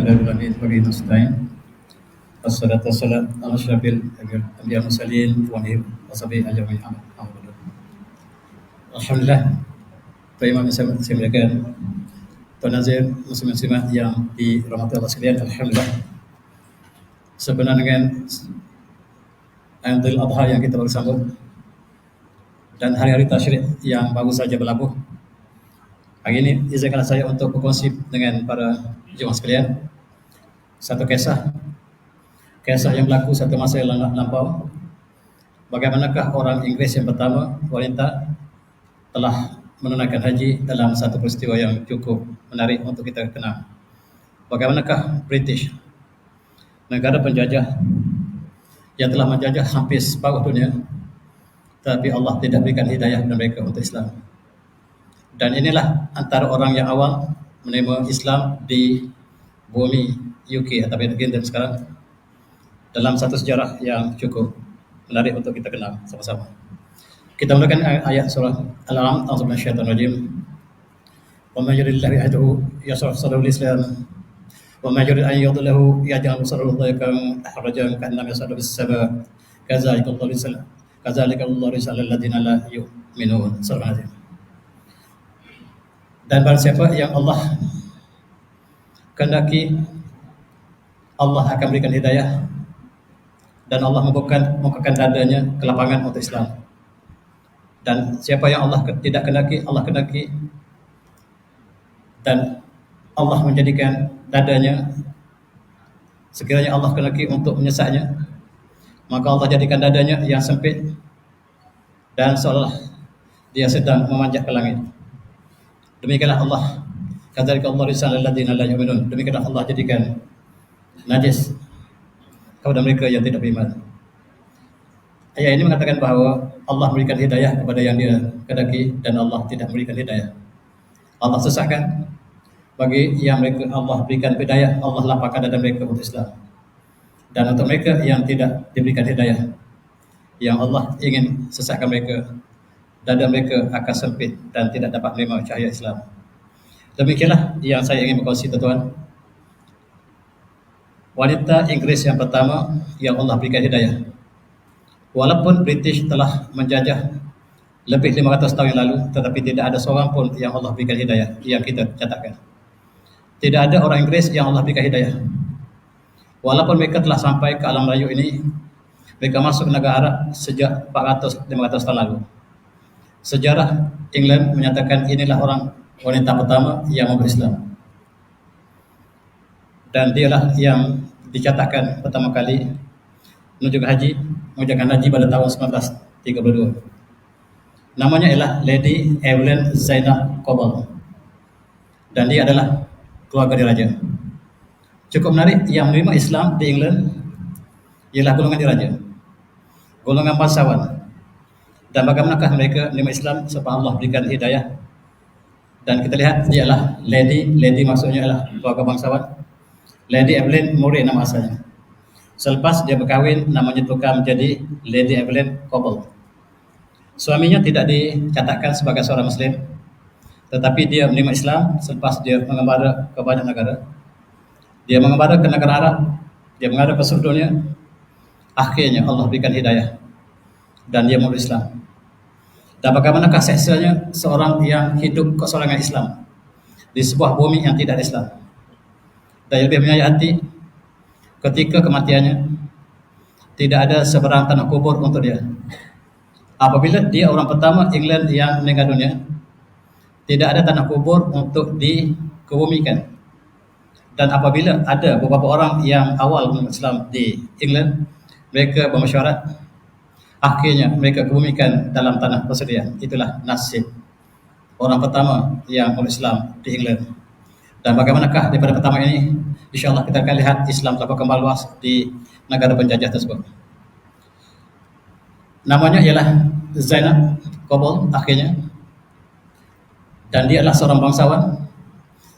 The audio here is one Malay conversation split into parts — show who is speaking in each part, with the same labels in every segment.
Speaker 1: Alhamdulillah wa nasta'in. Wassalatu wassalamu ala asyrafil anbiya'i mursalin wa alihi washabihi ajma'in. Alhamdulillah, Pak Imam yang saya muliakan, Tuan Nazir, muslim-muslimat yang dirahmati Allah sekalian, alhamdulillah. Sebenarnya dengan Idul Adha yang kita baru sambut dan hari-hari tasyrik yang baru saja berlabuh, hari ini izinkanlah saya untuk berkongsi dengan para jemaah sekalian satu kisah yang berlaku satu masa yang lampau. Bagaimanakah orang Inggeris yang pertama, wanita, telah menunaikan haji dalam satu peristiwa yang cukup menarik untuk kita kenal. Bagaimanakah British, negara penjajah yang telah menjajah hampir separuh dunia, tapi Allah tidak berikan hidayah kepada mereka untuk Islam. Dan inilah antara orang yang awal menerima Islam di bumi UK atau United Kingdom sekarang, dalam satu sejarah yang cukup menarik untuk kita kenal sama-sama. Kita mulakan ayat surah Al-An'am, a'udzu billahi minasyaitonir rajim. Wa may yuridillahu yahdihi yashrah sadrahu lil-Islam wa may yurid an yudhillahu yaj'al sadrahu dayyqan harajan ka'annama yas'adu bis-sama' kadzalika Allahu yus'alul ladzina la yu'minun. Surah Al-An'am. Dan barang siapa yang Allah kehendaki, Allah akan berikan hidayah dan Allah membukakan dadanya ke lapangan untuk Islam. Dan siapa yang Allah tidak kehendaki, Allah kehendaki, dan Allah menjadikan dadanya, sekiranya Allah kehendaki untuk menyesatnya, maka Allah jadikan dadanya yang sempit dan seolah dia sedang memanjat ke langit. Demikianlah Allah, kadzalika Allahu yus'alul ladzina la yu'minun. Demikianlah Allah jadikan najis kepada mereka yang tidak beriman. Ayat ini mengatakan bahawa Allah memberikan hidayah kepada yang dia kehendaki dan Allah tidak memberikan hidayah. Allah sesatkan bagi yang mereka Allah berikan hidayah, Allah lapangkan dada mereka untuk Islam. Dan untuk mereka yang tidak diberikan hidayah, yang Allah ingin sesatkan mereka, dada mereka akan sempit dan tidak dapat menerima cahaya Islam. Demikianlah yang saya ingin berkongsi, tuan-tuan. Wanita Inggris yang pertama yang Allah berikan hidayah. Walaupun British telah menjajah lebih 500 tahun yang lalu, tetapi tidak ada seorang pun yang Allah berikan hidayah yang kita catatkan. Tidak ada orang Inggris yang Allah berikan hidayah. Walaupun mereka telah sampai ke alam Melayu ini, mereka masuk ke negara Arab sejak 400-500 tahun lalu. Sejarah England menyatakan inilah orang wanita pertama yang memeluk Islam. Dan dialah yang dicatatkan pertama kali menunjukkan haji pada tahun 1932. Namanya ialah Lady Evelyn Zainab Cobble. Dan dia adalah keluarga diraja. Cukup menarik, yang menerima Islam di England ialah golongan diraja, golongan bangsawan. Dan bagaimanakah mereka menerima Islam sebab Allah berikan hidayah. Dan kita lihat dia adalah Lady maksudnya adalah keluarga bangsawan. Lady Evelyn Murray nama asalnya. Selepas dia berkahwin, namanya tukar menjadi Lady Evelyn Cobble. Suaminya tidak dicatatkan sebagai seorang Muslim, tetapi dia menerima Islam selepas dia mengembara ke banyak negara. Dia mengembara ke negara Arab, dia mengembara ke seluruh dunia. Akhirnya Allah berikan hidayah dan dia memeluk Islam. Dan bagaimanakah seksanya seorang yang hidup kesorangan Islam di sebuah bumi yang tidak ada Islam. Dan lebih menyayati ketika kematiannya tidak ada seberang tanah kubur untuk dia. Apabila dia orang pertama England yang meninggal dunia, tidak ada tanah kubur untuk dikebumikan. Dan apabila ada beberapa orang yang awal memeluk Islam di England, mereka bermesyuarat, akhirnya mereka kebumikan dalam tanah persediaan. Itulah nasib orang pertama yang memeluk Islam di England. Dan bagaimanakah daripada pertama ini, insyaAllah kita akan lihat Islam telah berkembang luas di negara penjajah tersebut. Namanya ialah Zainab Cobble akhirnya. Dan dia adalah seorang bangsawan,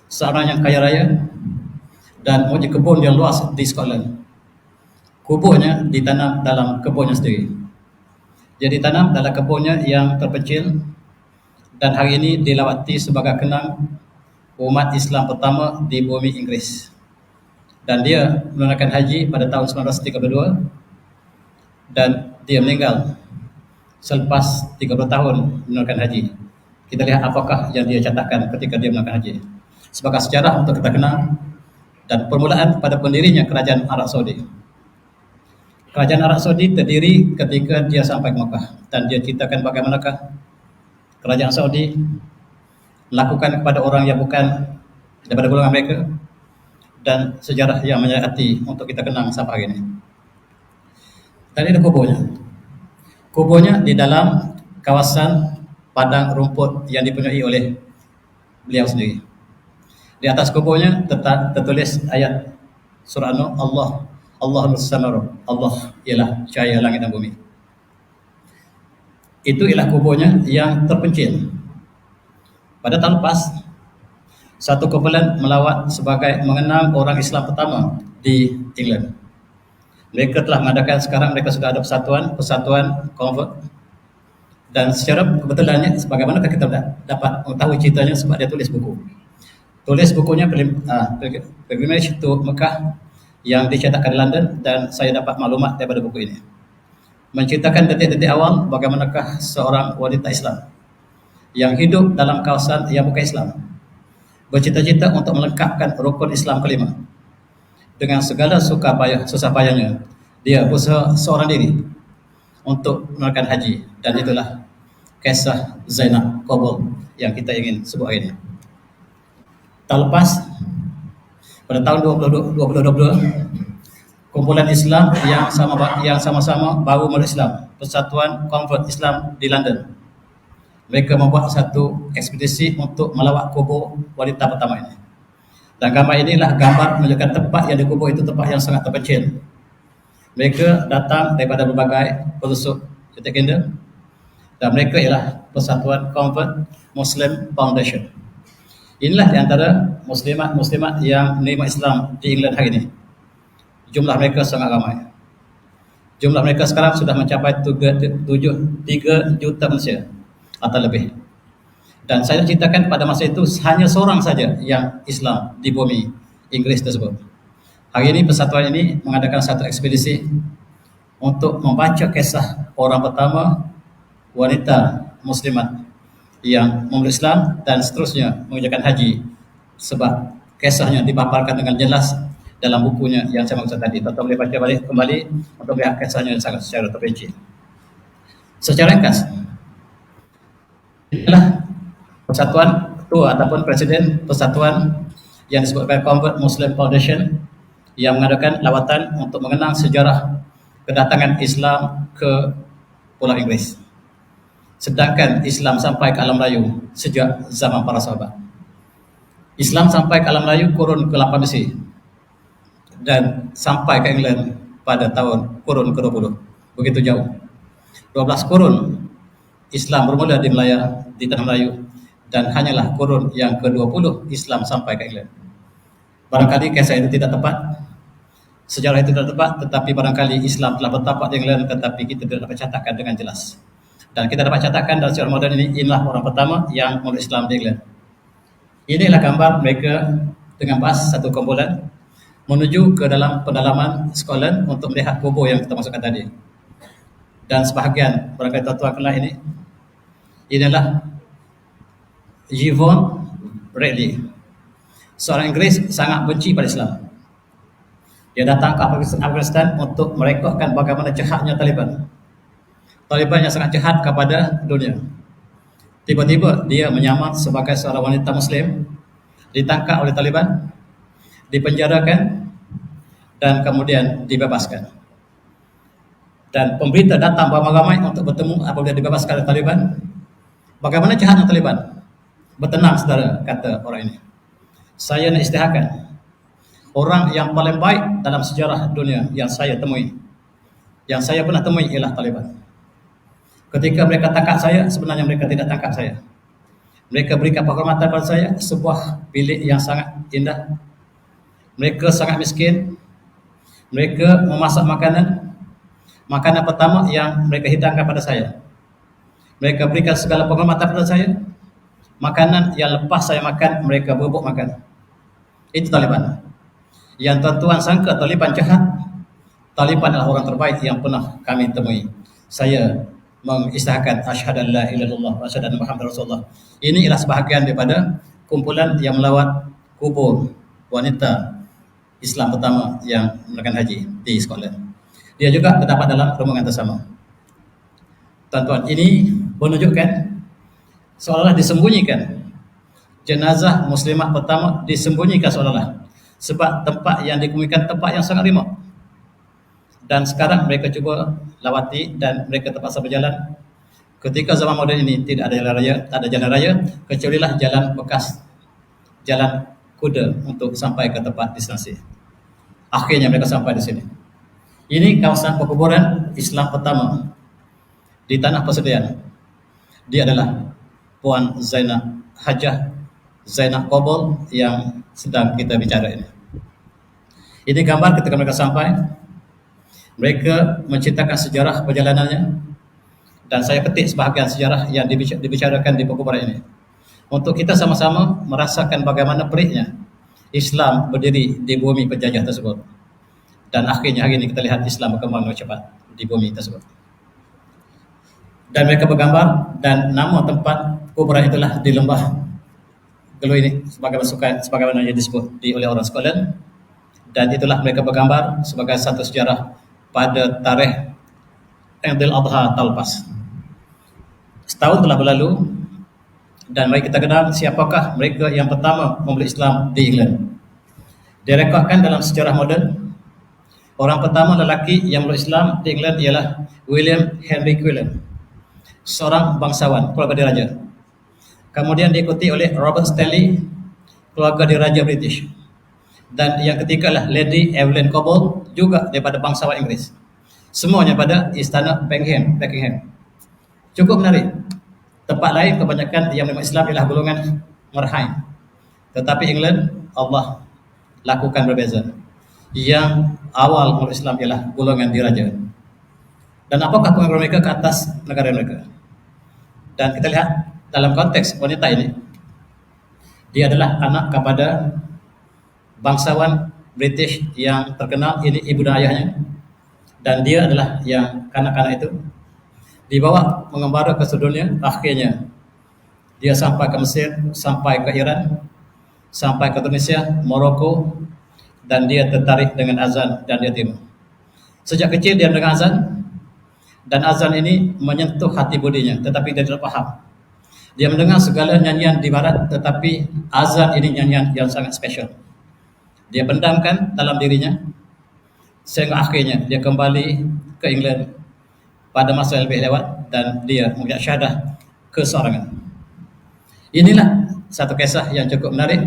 Speaker 1: seorang yang kaya raya, dan mempunyai kebun yang luas di Scotland. Kuburnya ditanam dalam kebunnya sendiri. Dia ditanam dalam kebunnya yang terpencil, dan hari ini dilawati sebagai kenang umat Islam pertama di bumi Inggris. dan dia menunaikan haji pada tahun 1932 dan dia meninggal selepas 30 tahun menunaikan haji. Kita lihat apakah yang dia catatkan ketika dia menunaikan haji. Sebagai sejarah untuk kita kenal dan permulaan pada pendirinya kerajaan Arab Saudi. Kerajaan Arab Saudi terdiri ketika dia sampai ke Mekah dan dia ceritakan bagaimanakah kerajaan Saudi melakukan kepada orang yang bukan daripada golongan mereka dan sejarah yang menyayati untuk kita kenang sampai hari ini. Dan ini kuburnya. Kuburnya di dalam kawasan padang rumput yang dipenuhi oleh beliau sendiri. Di atas kuburnya tertulis ayat surah An-Nur, Allahul Samad, Allah ialah cahaya langit dan bumi. Itu ialah kuburnya yang terpencil. Pada tahun lepas, satu kumpulan melawat sebagai mengenang orang Islam pertama di England. Mereka telah mengadakan, sekarang mereka sudah ada persatuan convert. Dan secara kebetulannya, sebagaimana kita dapat mengetahui ceritanya sebab dia tulis buku. Tulis bukunya Pilgrimage to Mekah yang dicetakkan di London dan saya dapat maklumat daripada buku ini. Menceritakan detik-detik awal bagaimanakah seorang wanita Islam yang hidup dalam kawasan yang bukan Islam bercita-cita untuk melengkapkan rukun Islam kelima. Dengan segala susah payahnya, dia berusaha seorang diri untuk menunaikan haji, dan itulah kisah Zainab Qabl yang kita ingin sebut hari ini. Tahun lepas, pada tahun 2020, kumpulan Islam yang sama-sama baru meluk Islam, Persatuan Convert Islam di London, mereka membuat satu ekspedisi untuk melawat kubur wanita pertama ini. Dan gambar inilah gambar menunjukkan tempat yang dikubur itu tempat yang sangat terpencil. Mereka datang daripada berbagai pelosok United Kingdom dan mereka ialah Persatuan Convert Muslim Foundation. Inilah di antara muslimat yang menerima Islam di England hari ini. Jumlah mereka sangat ramai. Jumlah mereka sekarang sudah mencapai 3 juta manusia atau lebih. Dan saya ceritakan pada masa itu hanya seorang saja yang Islam di bumi Inggris tersebut. Hari ini persatuan ini mengadakan satu ekspedisi untuk membaca kisah orang pertama wanita muslimat yang memeluk Islam dan seterusnya mengerjakan haji, sebab kisahnya dipaparkan dengan jelas dalam bukunya yang saya maksud tadi. Tuan-tuan boleh baca balik kembali untuk melihat kisahnya secara terperinci. Secara ringkas, inilah persatuan ketua ataupun presiden persatuan yang disebut Convert Muslim Foundation yang mengadakan lawatan untuk mengenang sejarah kedatangan Islam ke Pulau Inggris. Sedangkan Islam sampai ke alam Melayu sejak zaman para sahabat. Islam sampai ke alam Melayu kurun ke-8 besi dan sampai ke England pada tahun kurun ke-20. Begitu jauh. 12 kurun Islam bermula di tanah Melayu dan hanyalah kurun yang ke-20 Islam sampai ke England. Barangkali kisah itu tidak tepat, sejarah itu tidak tepat, tetapi barangkali Islam telah bertapak di England tetapi kita tidak dapat catatkan dengan jelas. Dan kita dapat catatkan dalam sejarah moden ini, inilah orang pertama yang memeluk Islam di England. Inilah gambar mereka dengan bas satu kumpulan menuju ke dalam pedalaman Scotland untuk melihat kubur yang kita masukkan tadi. Dan sebahagian barangkali tuan-tuan kenal ini, inilah Yvonne Redley, seorang Inggeris sangat benci pada Islam. Dia datang ke Afghanistan untuk merekodkan bagaimana jahatnya Taliban. Taliban yang sangat jahat kepada dunia. Tiba-tiba dia menyamar sebagai seorang wanita Muslim, ditangkap oleh Taliban, dipenjarakan dan kemudian dibebaskan. Dan pemberita datang beramai-ramai untuk bertemu apabila dibebaskan oleh Taliban. Bagaimana jahatnya Taliban? Bertenang saudara, kata orang ini. Saya nak isytiharkan orang yang paling baik dalam sejarah dunia yang saya temui, yang saya pernah temui ialah Taliban. Ketika mereka tangkap saya, sebenarnya mereka tidak tangkap saya. Mereka berikan penghormatan pada saya, sebuah bilik yang sangat indah. Mereka sangat miskin. Mereka memasak makanan pertama yang mereka hidangkan pada saya. Mereka berikan segala penghormatan pada saya. Makanan yang lepas saya makan, mereka bubuk makan. Itu Taliban. Yang tuan-tuan sangka Taliban jahat, Taliban adalah orang terbaik yang pernah kami temui. Saya mengisahkan asyhadu an la ilaha illallah wa asyhadu anna Muhammadar Rasulullah. Ini ialah sebahagian daripada kumpulan yang melawat kubur wanita Islam pertama yang melakukan haji di Scotland. Dia juga terdapat dalam rombongan tersama. Tuan-tuan, ini menunjukkan seolah-olah disembunyikan. Jenazah muslimah pertama disembunyikan seolah-olah, sebab tempat yang dikemukakan tempat yang sangat remote. Dan sekarang mereka cuba lawati dan mereka terpaksa berjalan. Ketika zaman moden ini tidak ada jalan raya, tak ada jalan raya, kecualilah jalan bekas, jalan kuda untuk sampai ke tempat destinasi. Akhirnya mereka sampai di sini. Ini kawasan perkuburan Islam pertama di tanah persediaan. Dia adalah Puan Zainab Hajah Zainab Kobol yang sedang kita bicara ini. Ini gambar ketika mereka sampai. Mereka menceritakan sejarah perjalanannya, dan saya petik sebahagian sejarah yang dibicarakan di perkuburan ini untuk kita sama-sama merasakan bagaimana perihnya Islam berdiri di bumi penjajah tersebut, dan akhirnya hari ini kita lihat Islam berkembang dengan cepat di bumi tersebut. Dan mereka bergambar, dan nama tempat kuburan itulah di lembah Gelu ini, sebagaimana yang disebut oleh orang Scotland. Dan itulah mereka bergambar sebagai satu sejarah pada tarikh Aidil Adha tahun lepas. Setahun telah berlalu, dan mari kita kenal siapakah mereka yang pertama memeluk Islam di England. Direkodkan dalam sejarah moden, orang pertama lelaki yang memeluk Islam di England ialah William Henry Quillen, seorang bangsawan keluarga diraja. Kemudian diikuti oleh Robert Stanley, keluarga diraja British. Dan yang ketiga adalah Lady Evelyn Cobbold, juga daripada bangsawan Inggeris. Semuanya pada istana Buckingham. Cukup menarik. Tempat lain kebanyakan yang menerima Islam ialah golongan merhain. Tetapi England, Allah lakukan berbeza. Yang awal memeluk Islam ialah golongan diraja. Dan apakah pengaruh mereka ke atas negara mereka? Dan kita lihat dalam konteks wanita ini, dia adalah anak kepada bangsawan British yang terkenal. Ini ibu dan ayahnya, dan dia adalah yang kanak-kanak itu dibawa mengembara ke seluruh dunia. Akhirnya dia sampai ke Mesir, sampai ke Iran, sampai ke Tunisia, Morocco, dan dia tertarik dengan azan dan dia terima. Sejak kecil dia mendengar azan, dan azan ini menyentuh hati budinya, tetapi dia tidak paham. Dia mendengar segala nyanyian di barat, tetapi azan ini nyanyian yang sangat spesial. Dia pendamkan dalam dirinya, sehingga akhirnya dia kembali ke England pada masa yang lebih lewat, dan dia mengucap syahadah keseorangan. Inilah satu kisah yang cukup menarik,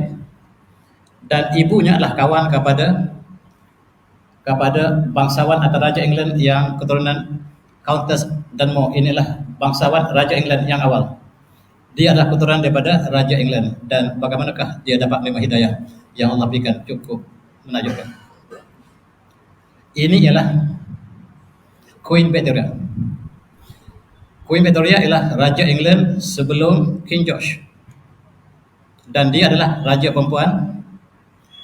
Speaker 1: dan ibunya adalah kawan kepada bangsawan atau Raja England yang keturunan Countess Dunmore. Inilah bangsawan Raja England yang awal. Dia adalah keturunan daripada Raja England, dan bagaimanakah dia dapat menerima hidayah yang Allah berikan, cukup menakjubkan. Ini ialah Queen Victoria. Queen Victoria ialah Raja England sebelum King George, dan dia adalah raja perempuan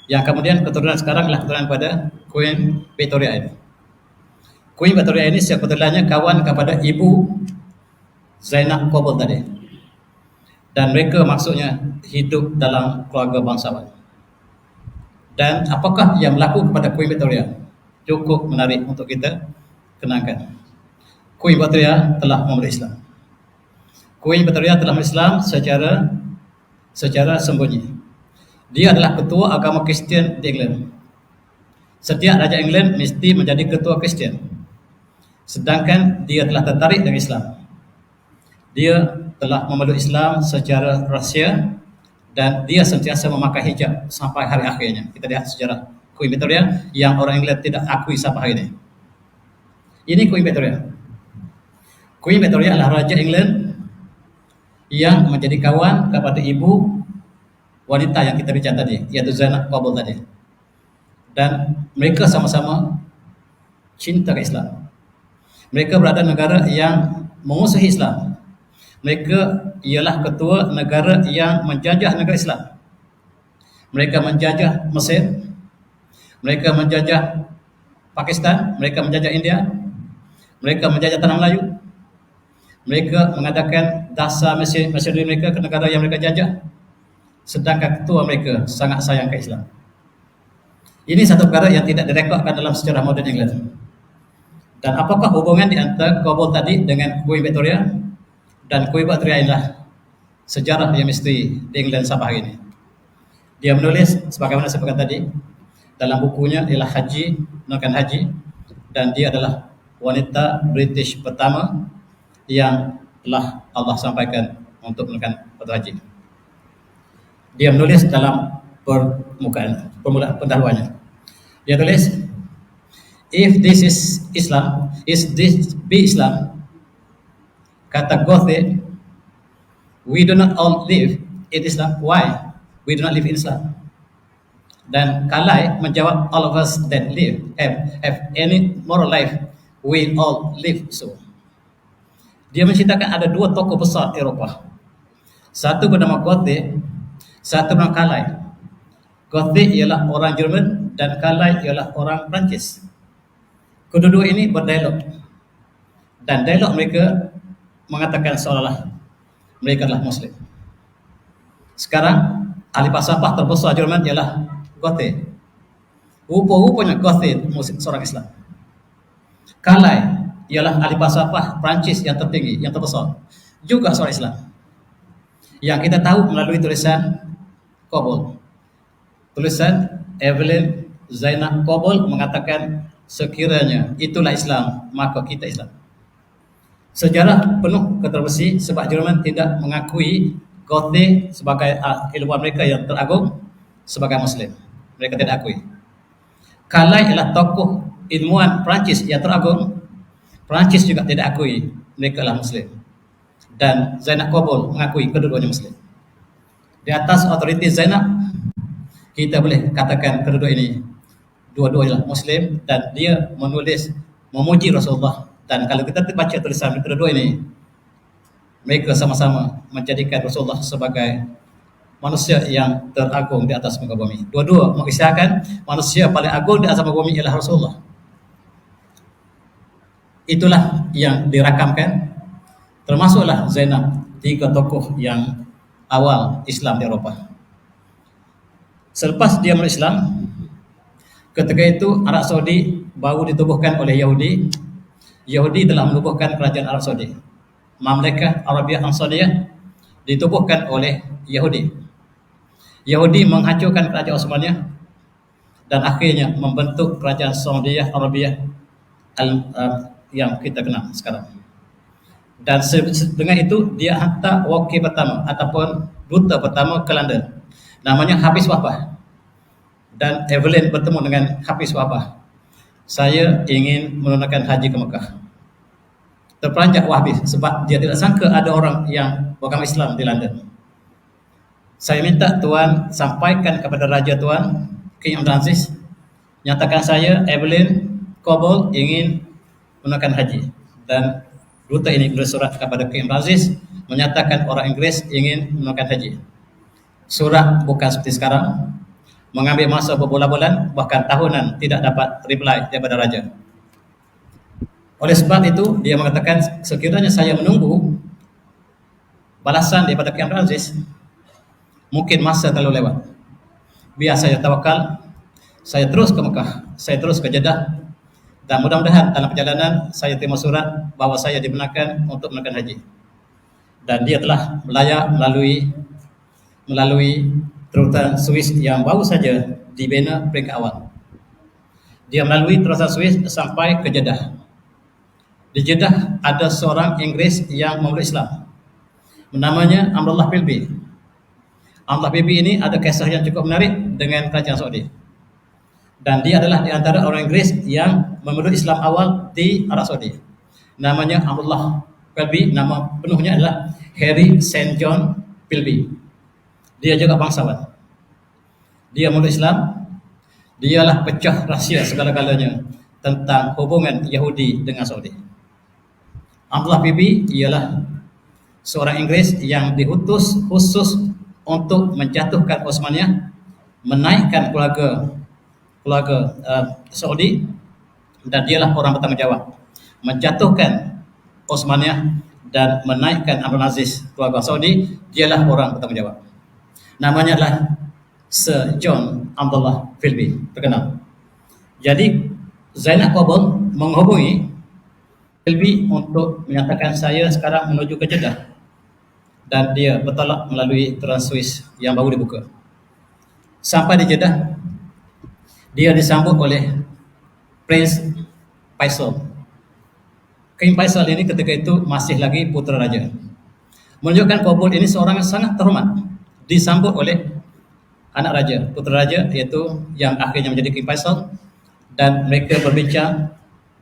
Speaker 1: yang kemudian keturunan sekarang adalah keturunan pada Queen Victoria ini. Queen Victoria ini sebetulnya kawan kepada ibu Zainab Cobbold tadi, dan mereka maksudnya hidup dalam keluarga bangsawan. Dan apakah yang berlaku kepada Queen Victoria? Cukup menarik untuk kita kenangkan. Queen Victoria telah memeluk Islam. Queen Victoria telah memeluk Islam secara sembunyi. Dia adalah ketua agama Kristian di England. Setiap Raja England mesti menjadi ketua Kristian, sedangkan dia telah tertarik dengan Islam. Dia telah memeluk Islam secara rahsia, dan dia sentiasa memakai hijab sampai hari akhirnya. Kita lihat sejarah Queen Victoria yang orang England tidak akui sampai hari ini. Ini Queen Victoria. Queen Victoria adalah Raja England yang menjadi kawan kepada ibu wanita yang kita bicara tadi, yaitu Zainab Cobbold tadi. Dan mereka sama-sama cinta ke Islam. Mereka berada di negara yang memusuhi Islam. Mereka ialah ketua negara yang menjajah negara Islam. Mereka menjajah Mesir. Mereka menjajah Pakistan, mereka menjajah India, mereka menjajah tanah Melayu, mereka mengadakan dasar Masedonia mereka ke negara yang mereka jajah, sedangkan ketua mereka sangat sayang ke Islam. Ini satu perkara yang tidak direkodkan dalam sejarah moden England. Dan apakah hubungan di antara Kabul tadi dengan Queen Victoria? Dan Queen Victoria inilah sejarah yang misteri di England sampai hari ini. Dia menulis sebagaimana saya katakan tadi dalam bukunya ialah Haji, menunaikan haji, dan dia adalah wanita British pertama yang telah Allah sampaikan untuk menunaikan fardu haji. Dia menulis dalam permulaan pendahuluannya. Dia tulis, if this is Islam, is this be Islam? Kata Goethe, we do not all live in Islam. Why? We do not live in Islam. Dan Carlyle menjawab, all of us that live have any moral life, we all live so. Dia menceritakan ada dua tokoh besar Eropah. Satu bernama Goethe, satu bernama Carlyle. Goethe ialah orang Jerman dan Carlyle ialah orang Perancis. Kedua-dua ini berdialog. Dan dialog mereka mengatakan seolah-olah mereka adalah Muslim. Sekarang ahli falsafah terbesar Jerman ialah Goethe. Rupa-rupanya Goethe seorang Islam. Carlyle ialah ahli falsafah Perancis yang tertinggi, yang terbesar, juga seorang Islam. Yang kita tahu melalui tulisan Kabul. Tulisan Evelyn Zainab Kabul mengatakan sekiranya itulah Islam, maka kita Islam. Sejarah penuh kontroversi sebab Jerman tidak mengakui Goethe sebagai ilmuwan mereka yang teragung sebagai Muslim. Mereka tidak akui. Carlyle ialah tokoh ilmuwan Perancis yang teragung. Perancis juga tidak akui mereka adalah Muslim. Dan Zainab Kabul mengakui kedua-duanya Muslim. Di atas otoriti Zainab, kita boleh katakan kedua ini dua-duanya Muslim, dan dia menulis memuji Rasulullah. Dan kalau kita baca tulisan kedua ini, mereka sama-sama menjadikan Rasulullah sebagai manusia yang teragung di atas muka bumi. Dua-dua mengisahkan manusia paling agung di atas muka bumi ialah Rasulullah. Itulah yang dirakamkan, termasuklah Zainab, tiga tokoh yang awal Islam di Eropah. Selepas dia masuk Islam, ketika itu Arab Saudi baru ditubuhkan oleh Yahudi. Yahudi telah menubuhkan kerajaan Arab Saudi. Mamlakah Arabiah Ansariyah ditubuhkan oleh Yahudi. Yahudi menghancurkan kerajaan Osmaniyah dan akhirnya membentuk kerajaan Saudiyah Arabiah yang kita kenal sekarang. Dan dengan itu dia hantar wakil pertama ataupun duta pertama ke London, namanya Hafiz Wahbah. Dan Evelyn bertemu dengan Hafiz Wahbah. Saya ingin menunaikan haji ke Mekah. Terperanjat Wahbah sebab dia tidak sangka ada orang yang beragama Islam di London. Saya minta Tuan sampaikan kepada Raja Tuan, King Abdulaziz, nyatakan saya Evelyn Kabul ingin menunaikan haji. Dan duta ini bersurat kepada King Abdulaziz menyatakan orang Inggris ingin menunaikan haji. Surat bukan seperti sekarang, mengambil masa berbulan-bulan bahkan tahunan tidak dapat reply daripada raja. Oleh sebab itu dia mengatakan sekiranya saya menunggu balasan daripada King Abdulaziz, mungkin masa terlalu lewat. Biar saya tawakal, saya terus ke Mekah, saya terus ke Jeddah, dan mudah-mudahan dalam perjalanan saya terima surat bahawa saya dibenarkan untuk menunaikan haji. Dan dia telah melayar melalui terusan Swiss yang baru saja dibina peringkat awal. Dia melalui terusan Swiss sampai ke Jeddah. Di Jeddah ada seorang Inggris yang memeluk Islam, namanya Abdullah Philby. Abdullah Philby ini ada kisah yang cukup menarik dengan kerajaan Saudi. Dan dia adalah di antara orang Inggris yang memeluk Islam awal di Arab Saudi. Namanya Abdullah Philby, nama penuhnya adalah Harry St. John Philby. Dia juga bangsawan. Dia memeluk Islam. Dialah pecah rahsia segala-galanya tentang hubungan Yahudi dengan Saudi. Abdullah Philby ialah seorang Inggris yang diutus khusus untuk menjatuhkan Osmaniyah, menaikkan keluarga keluarga Saudi, dan dialah orang bertanggungjawab menjatuhkan Osmaniyah dan menaikkan Abdul Aziz keluarga Saudi. Dialah orang bertanggungjawab. Namanya adalah Sir John Abdullah Philby, terkenal. Jadi Zainab Qabul menghubungi Philby untuk menyatakan saya sekarang menuju ke Jeddah, dan dia bertolak melalui Trans Suez yang baru dibuka. Sampai di Jeddah, dia disambut oleh Prince Faisal. King Faisal ini ketika itu masih lagi putera raja. Menunjukkan Qabul ini seorang yang sangat terhormat, disambut oleh anak raja, putera raja, iaitu yang akhirnya menjadi King Faisal, dan mereka berbincang,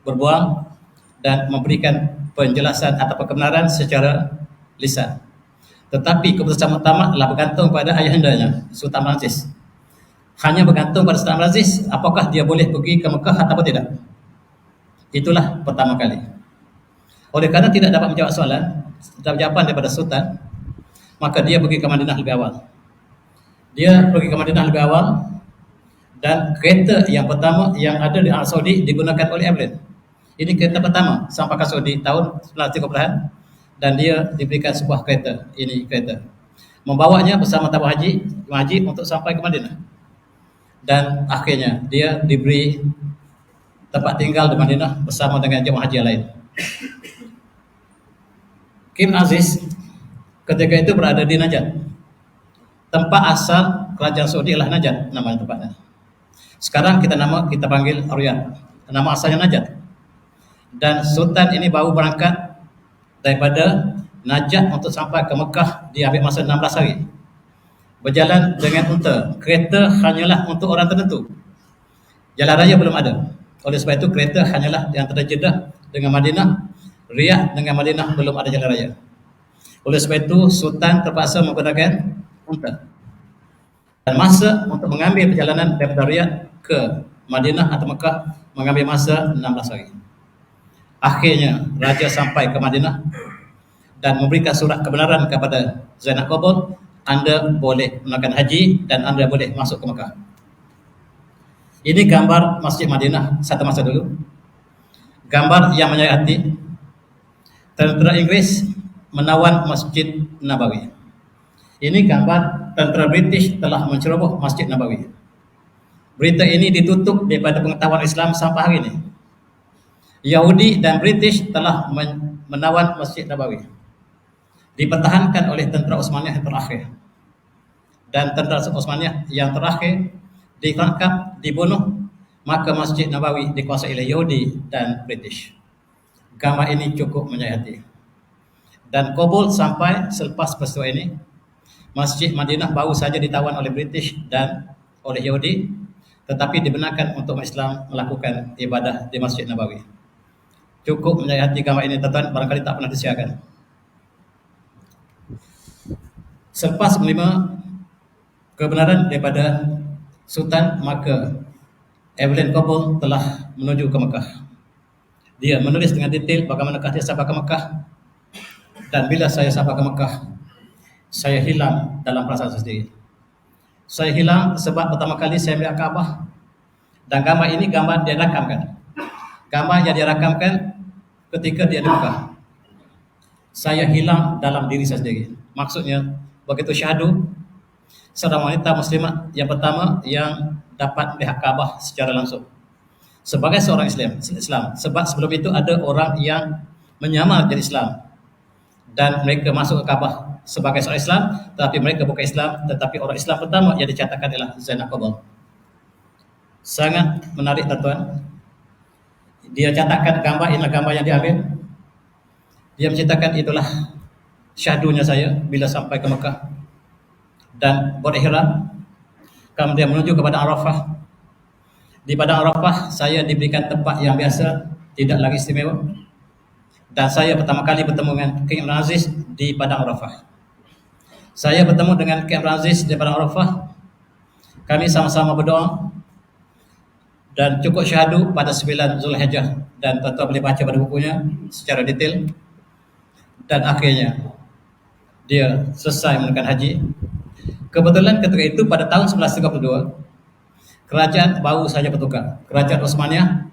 Speaker 1: berbual, dan memberikan penjelasan atau kebenaran secara lisan. Tetapi keputusan utama adalah bergantung pada ayahandanya, Sultan Abdul Aziz. Hanya bergantung pada Sultan Abdul Aziz apakah dia boleh pergi ke Mekah atau tidak. Itulah pertama kali. Oleh kerana tidak dapat menjawab soalan, jawaban daripada Sultan, maka dia pergi ke Madinah lebih awal. Dia pergi ke Madinah lebih awal, dan kereta yang pertama yang ada di Arab Saudi digunakan oleh Evelyn. Ini kereta pertama sampai ke Saudi tahun 1930-an, dan dia diberikan sebuah kereta. Ini kereta membawanya bersama tabung haji untuk sampai ke Madinah, dan akhirnya dia diberi tempat tinggal di Madinah bersama dengan jemaah haji yang lain. King Aziz ketika itu berada di Najat. Tempat asal kerajaan Saudi adalah Najat, nama tempatnya. Sekarang kita panggil Riyadh. Nama asalnya Najat. Dan Sultan ini baru berangkat daripada Najat untuk sampai ke Mekah, dia ambil masa 16 hari. Berjalan dengan unta. Kereta hanyalah untuk orang tertentu. Jalan raya belum ada. Oleh sebab itu kereta hanyalah yang antara Jeddah dengan Madinah, Riyadh dengan Madinah belum ada jalan raya. Oleh sebab itu Sultan terpaksa menggunakan unta. Dan masa untuk mengambil perjalanan daripada Riyadh ke Madinah atau Mekah mengambil masa 16 hari. Akhirnya raja sampai ke Madinah dan memberikan surat kebenaran kepada Zainab Qabul, anda boleh melakukan haji dan anda boleh masuk ke Mekah. Ini gambar Masjid Madinah satu masa dulu. Gambar yang menyayat hati. Tentera Inggris menawan Masjid Nabawi. Ini gambar tentera British telah menceroboh Masjid Nabawi. Berita ini ditutup daripada pengetahuan Islam sampai hari ini. Yahudi dan British telah menawan Masjid Nabawi. Dipertahankan oleh tentera Osmaniyah yang terakhir. Dan tentera Osmaniyah yang terakhir ditangkap, dibunuh, maka Masjid Nabawi dikuasai oleh Yahudi dan British. Gambar ini cukup menyayati. Dan Qabul sampai selepas peristiwa ini, Masjid Madinah baru saja ditawan oleh British dan oleh Yahudi, tetapi dibenarkan untuk umat Islam melakukan ibadah di Masjid Nabawi. Cukup menyayati gambar ini, tuan-tuan, barangkali tak pernah disiarkan. Selepas menerima kebenaran daripada Sultan, maka Evelyn Qabul telah menuju ke Mekah. Dia menulis dengan detail bagaimanakah dia sampai ke Mekah, dan bila saya sampai ke Mekah, saya hilang dalam perasaan saya sendiri. Saya hilang sebab pertama kali saya melihat Kaabah, dan gambar ini gambar dia rakamkan. Gambar yang dia rakamkan ketika dia di Mekah. Saya hilang dalam diri saya sendiri. Maksudnya, begitu syahadu, seorang wanita muslimah yang pertama yang dapat melihat Kaabah secara langsung sebagai seorang Islam. Sebab sebelum itu ada orang yang menyamar jadi Islam dan mereka masuk ke Kaabah sebagai seorang Islam, tetapi mereka bukan Islam, tetapi orang Islam pertama yang dicatatkan adalah Zainab Qabul. Sangat menarik, tuan-tuan. Dia catatkan gambar, inilah gambar yang diambil. Dia menceritakan itulah syahdunya saya bila sampai ke Mekah dan berihram, kemudian menuju ke Padang Arafah. Di Padang Arafah saya diberikan tempat yang biasa, tidak lagi istimewa, dan saya pertama kali bertemu dengan King Abdul Aziz di Padang Arafah. Saya bertemu dengan King Abdul Aziz di Padang Arafah. Kami sama-sama berdoa dan cukup syahadu pada 9 Zulhijjah, dan tuan-tuan boleh baca pada bukunya secara detail. Dan akhirnya dia selesai menunaikan haji. Kebetulan ketika itu pada tahun 1132, Kerajaan baru saja bertukar. Kerajaan Osmaniyah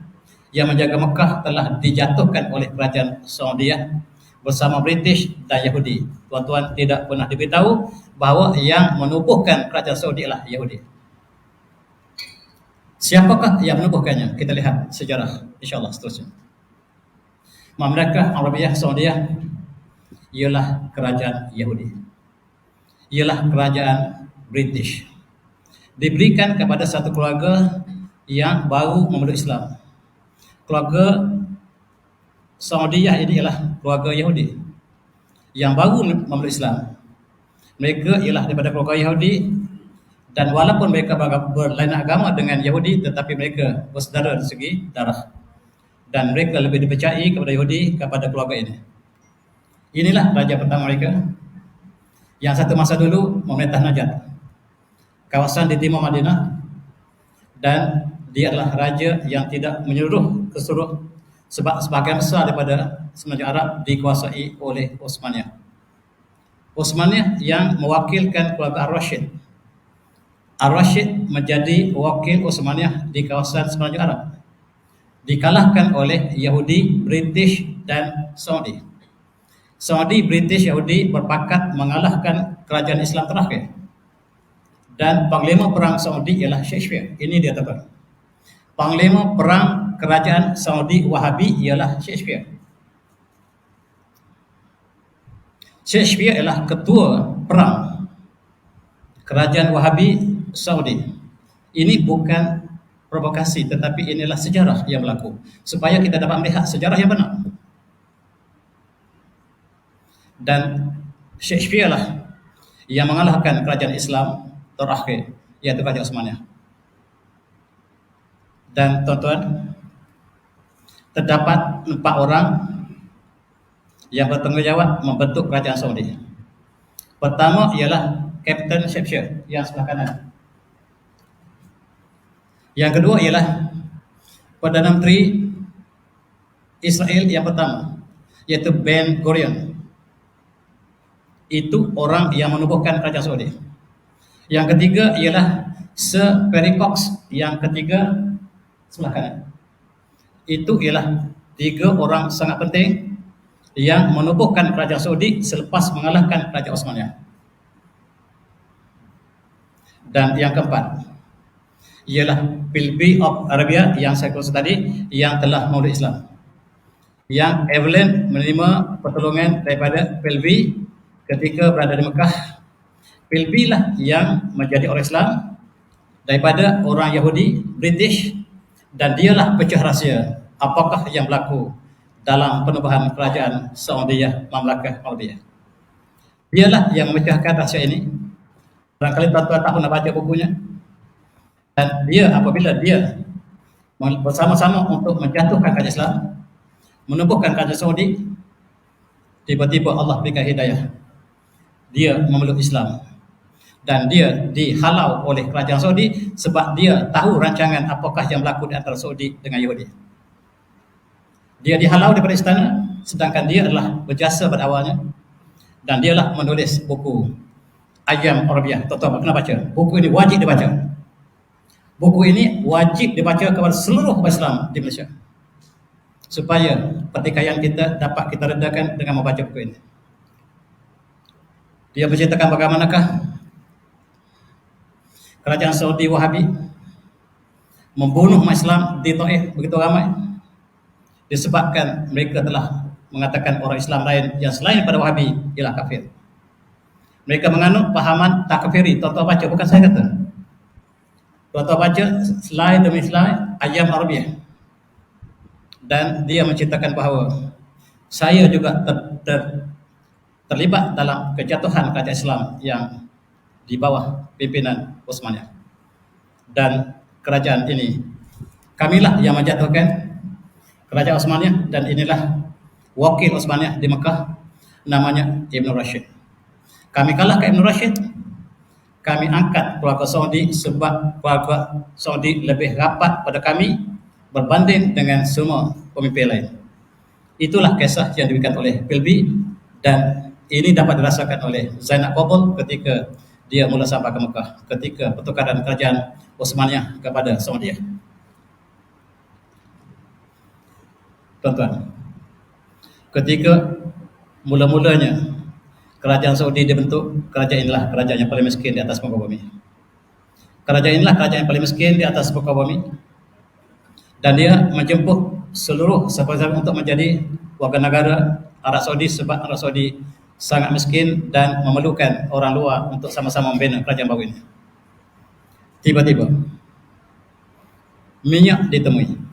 Speaker 1: yang menjaga Mekah telah dijatuhkan oleh kerajaan Saudiyah bersama British dan Yahudi. Tuan-tuan tidak pernah diberitahu bahawa yang menubuhkan kerajaan Saudi ialah Yahudi. Siapakah yang menubuhkannya? Kita lihat sejarah insya-Allah seterusnya. Mamlakah Arabiyah Saudiyah ialah kerajaan Yahudi. Ialah kerajaan British. Diberikan kepada satu keluarga yang baru memeluk Islam. Keluarga Saudiyah ini ialah keluarga Yahudi yang baru memeluk Islam. Mereka ialah daripada keluarga Yahudi, dan walaupun mereka berlainan agama dengan Yahudi, tetapi mereka bersaudara dari segi darah, dan mereka lebih dipercayai kepada Yahudi kepada keluarga ini. Inilah raja pertama mereka yang satu masa dulu memerintah Najd, kawasan di timur Madinah, dan dia adalah raja yang tidak menyeluruh ke seluruh, sebab sebahagian besar daripada semenanjung Arab dikuasai oleh Osmaniyah. Osmaniyah yang mewakilkan keluarga Ar-Rashid. Ar-Rashid menjadi wakil Osmaniyah di kawasan semenanjung Arab, dikalahkan oleh Yahudi, British dan Saudi. Saudi, British, Yahudi berpakat mengalahkan kerajaan Islam terakhir, dan panglima perang Saudi ialah Shakespeare. Ini dia katakan, panglima perang kerajaan Saudi Wahabi ialah Shakespeare. Shakespeare ialah ketua perang kerajaan Wahabi Saudi. Ini bukan provokasi, tetapi inilah sejarah yang berlaku supaya kita dapat melihat sejarah yang benar. Dan Shakespeare lah yang mengalahkan kerajaan Islam terakhir, iaitu kerajaan Osmaniyah. Dan tuan-tuan, terdapat 4 orang yang bertanggungjawab membentuk kerajaan Saudi. Pertama ialah Kapten Shakespeare yang sebelah kanan. Yang kedua ialah Perdana Menteri Israel yang pertama, iaitu Ben Gurion. Itu orang yang menubuhkan kerajaan Saudi. Yang ketiga ialah Sir Perry Cox yang ketiga sebelah kanan. Itu ialah 3 orang sangat penting yang menubuhkan kerajaan Saudi selepas mengalahkan kerajaan Osmaniyah. Dan yang keempat ialah Philby of Arabia yang saya kongsi tadi, yang telah memeluk Islam, yang Evelyn menerima pertolongan daripada Philby ketika berada di Mekah. Philby lah yang menjadi orang Islam daripada orang Yahudi, British, dan dialah pecah rahsia apakah yang berlaku dalam penubuhan kerajaan Saudiyah Mamlakah Arabiyah. Dialah yang memecahkan rahsia ini. Barangkali tuan-tuan tak pernah baca bukunya. Dan dia, apabila dia bersama-sama untuk menjatuhkan kerajaan Islam, menubuhkan kerajaan Saudi, tiba-tiba Allah berikan hidayah. Dia memeluk Islam, dan dia dihalau oleh kerajaan Saudi sebab dia tahu rancangan apakah yang berlaku di antara Saudi dengan Yahudi. Dia dihalau daripada istana, sedangkan dia adalah berjasa pada awalnya, dan dialah menulis buku Ayyam Arabiyah. Tuan-tuan kena baca. Buku ini wajib dibaca. Buku ini wajib dibaca kepada seluruh umat Islam di Malaysia, supaya pertikaian kita dapat kita redakan dengan membaca buku ini. Dia menceritakan bagaimanakah kerajaan Saudi Wahabi membunuh umat Islam di Taif begitu ramai, disebabkan mereka telah mengatakan orang Islam lain yang selain pada Wahabi ialah kafir. Mereka menganut pahaman takfiri. Tuan-tuan baca, bukan saya kata. Tuan-tuan baca slide demi slide Ayyam Arabiyah, dan dia menceritakan bahawa saya juga terlibat dalam kejatuhan kerajaan Islam yang di bawah pimpinan Osmaniyah, dan kerajaan ini kamilah yang menjatuhkan kerajaan Osmaniyah, dan inilah wakil Osmaniyah di Mekah, namanya Ibn Rashid. Kami kalahkan Ibn Rashid, kami angkat keluarga Saudi sebab keluarga Saudi lebih rapat pada kami berbanding dengan semua pemimpin lain. Itulah kisah yang diberikan oleh Philby, dan ini dapat dirasakan oleh Zainab Qabul ketika dia mula sampai ke Mekah, ketika pertukaran kerajaan Utsmaniyah kepada Saudi. Tuan-tuan, ketika mula-mulanya kerajaan Saudi dibentuk, kerajaan inilah kerajaan yang paling miskin di atas muka bumi. Kerajaan inilah kerajaan yang paling miskin di atas muka bumi, dan dia menjemput seluruh sahabat-sahabat untuk menjadi warga negara Arab Saudi, sebab Arab Saudi sangat miskin dan memerlukan orang luar untuk sama-sama membina kerajaan baru ini. Tiba-tiba minyak ditemui.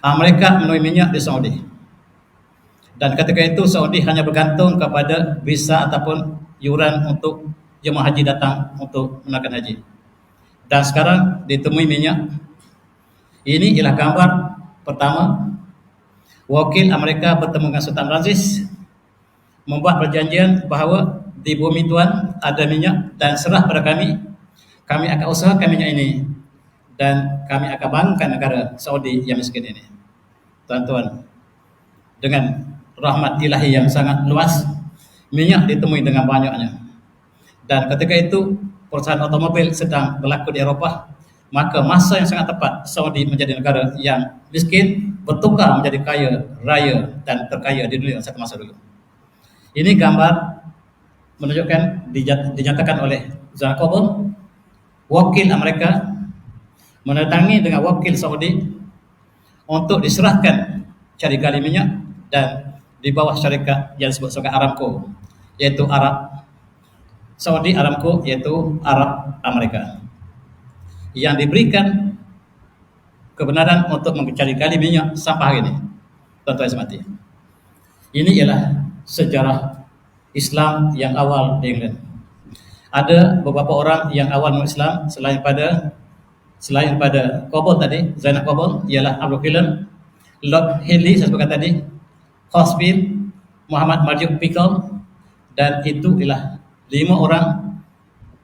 Speaker 1: Mereka menemui minyak di Saudi, dan ketika itu Saudi hanya bergantung kepada visa ataupun yuran untuk jemaah haji datang untuk menunaikan haji. Dan sekarang ditemui minyak. Ini ialah gambar pertama wakil Amerika bertemu dengan Sultan Aziz, membuat perjanjian bahawa di bumi Tuan ada minyak dan serah pada kami akan usahakan minyak ini dan kami akan bangunkan negara Saudi yang miskin ini. Tuan-tuan, dengan rahmat ilahi yang sangat luas, minyak ditemui dengan banyaknya. Dan ketika itu perusahaan otomobil sedang berlaku di Eropah, maka masa yang sangat tepat Saudi menjadi negara yang miskin bertukar menjadi kaya raya dan terkaya di dunia satu masa dulu. Ini gambar menunjukkan dinyatakan oleh Zana Coburn, wakil Amerika mendatangi dengan wakil Saudi untuk diserahkan cari gali minyak dan di bawah syarikat yang disebut sebagai Aramco, yaitu Arab Saudi, Aramco yaitu Arab Amerika, yang diberikan kebenaran untuk mencari gali minyak sampai hari ini. Tuan-tuan yang hormati, ini ialah sejarah Islam yang awal di England. Ada beberapa orang yang awal Islam selain pada Coburn tadi, Zainab Coburn, ialah Abdul Quillen, Lord Henley saya sebutkan tadi, Hosbil, Muhammad Marjuk Pickle, dan itu ialah 5 orang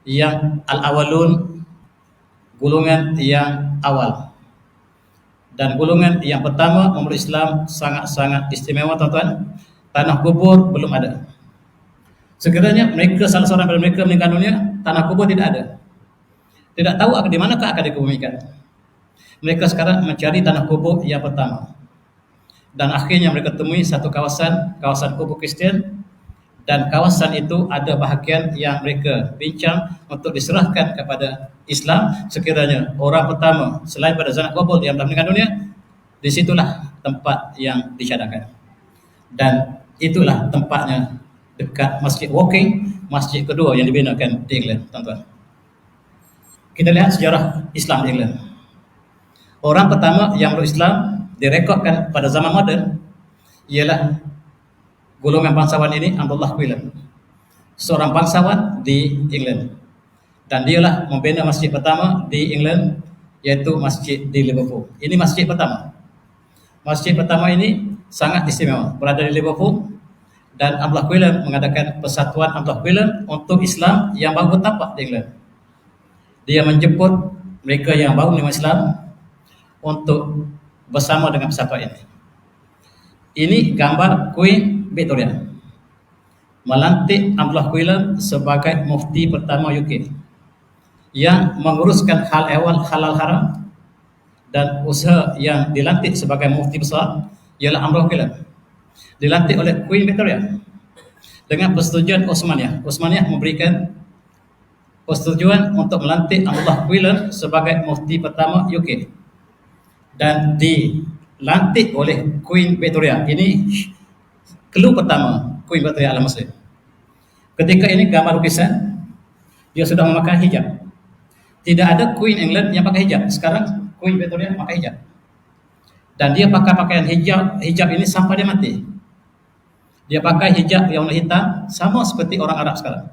Speaker 1: yang al-awalun, golongan yang awal. Dan golongan yang pertama memeluk Islam sangat-sangat istimewa, tuan-tuan. Tanah kubur belum ada. Sekiranya mereka, salah seorang dari mereka meninggal dunia, tanah kubur tidak ada. Tidak tahu di manakah akan dikubumikan. Mereka sekarang mencari tanah kubur yang pertama. Dan akhirnya mereka temui satu kawasan kubur Kristian, dan kawasan itu ada bahagian yang mereka bincang untuk diserahkan kepada Islam. Sekiranya orang pertama selain pada Zainab Coburn yang telah meninggal dunia, disitulah tempat yang dicadangkan. Dan itulah tempatnya dekat Masjid Woking, masjid kedua yang dibinakan di England, tuan-tuan. Kita lihat sejarah Islam di England. Orang pertama yang memeluk Islam direkodkan pada zaman moden ialah golongan bangsawan ini, Abdullah Quillen, seorang bangsawan di England, dan dialah membina masjid pertama di England, yaitu masjid di Liverpool. Ini masjid pertama. Masjid pertama ini sangat istimewa, berada di Liverpool, dan Abdullah Quillen mengadakan persatuan Abdullah Quillen untuk Islam yang baru bertapak di England. Dia menjemput mereka yang baru menerima Islam untuk bersama dengan persatuan ini. Ini gambar Queen Victoria melantik Abdullah Quillen sebagai mufti pertama UK yang menguruskan hal ehwal halal haram, dan usaha yang dilantik sebagai mufti besar ialah Abdullah Quillen, dilantik oleh Queen Victoria dengan persetujuan Utsmaniyah. Utsmaniyah memberikan persetujuan untuk melantik Abdullah Quillen sebagai mufti pertama UK, dan dilantik oleh Queen Victoria. Ini clue pertama Queen Victoria al-Muslim. Ketika ini gambar lukisan, dia sudah memakai hijab. Tidak ada Queen England yang pakai hijab. Sekarang Queen Victoria pakai hijab, dan dia pakai pakaian hijab ini sampai dia mati. Dia pakai hijab yang warna hitam sama seperti orang Arab sekarang.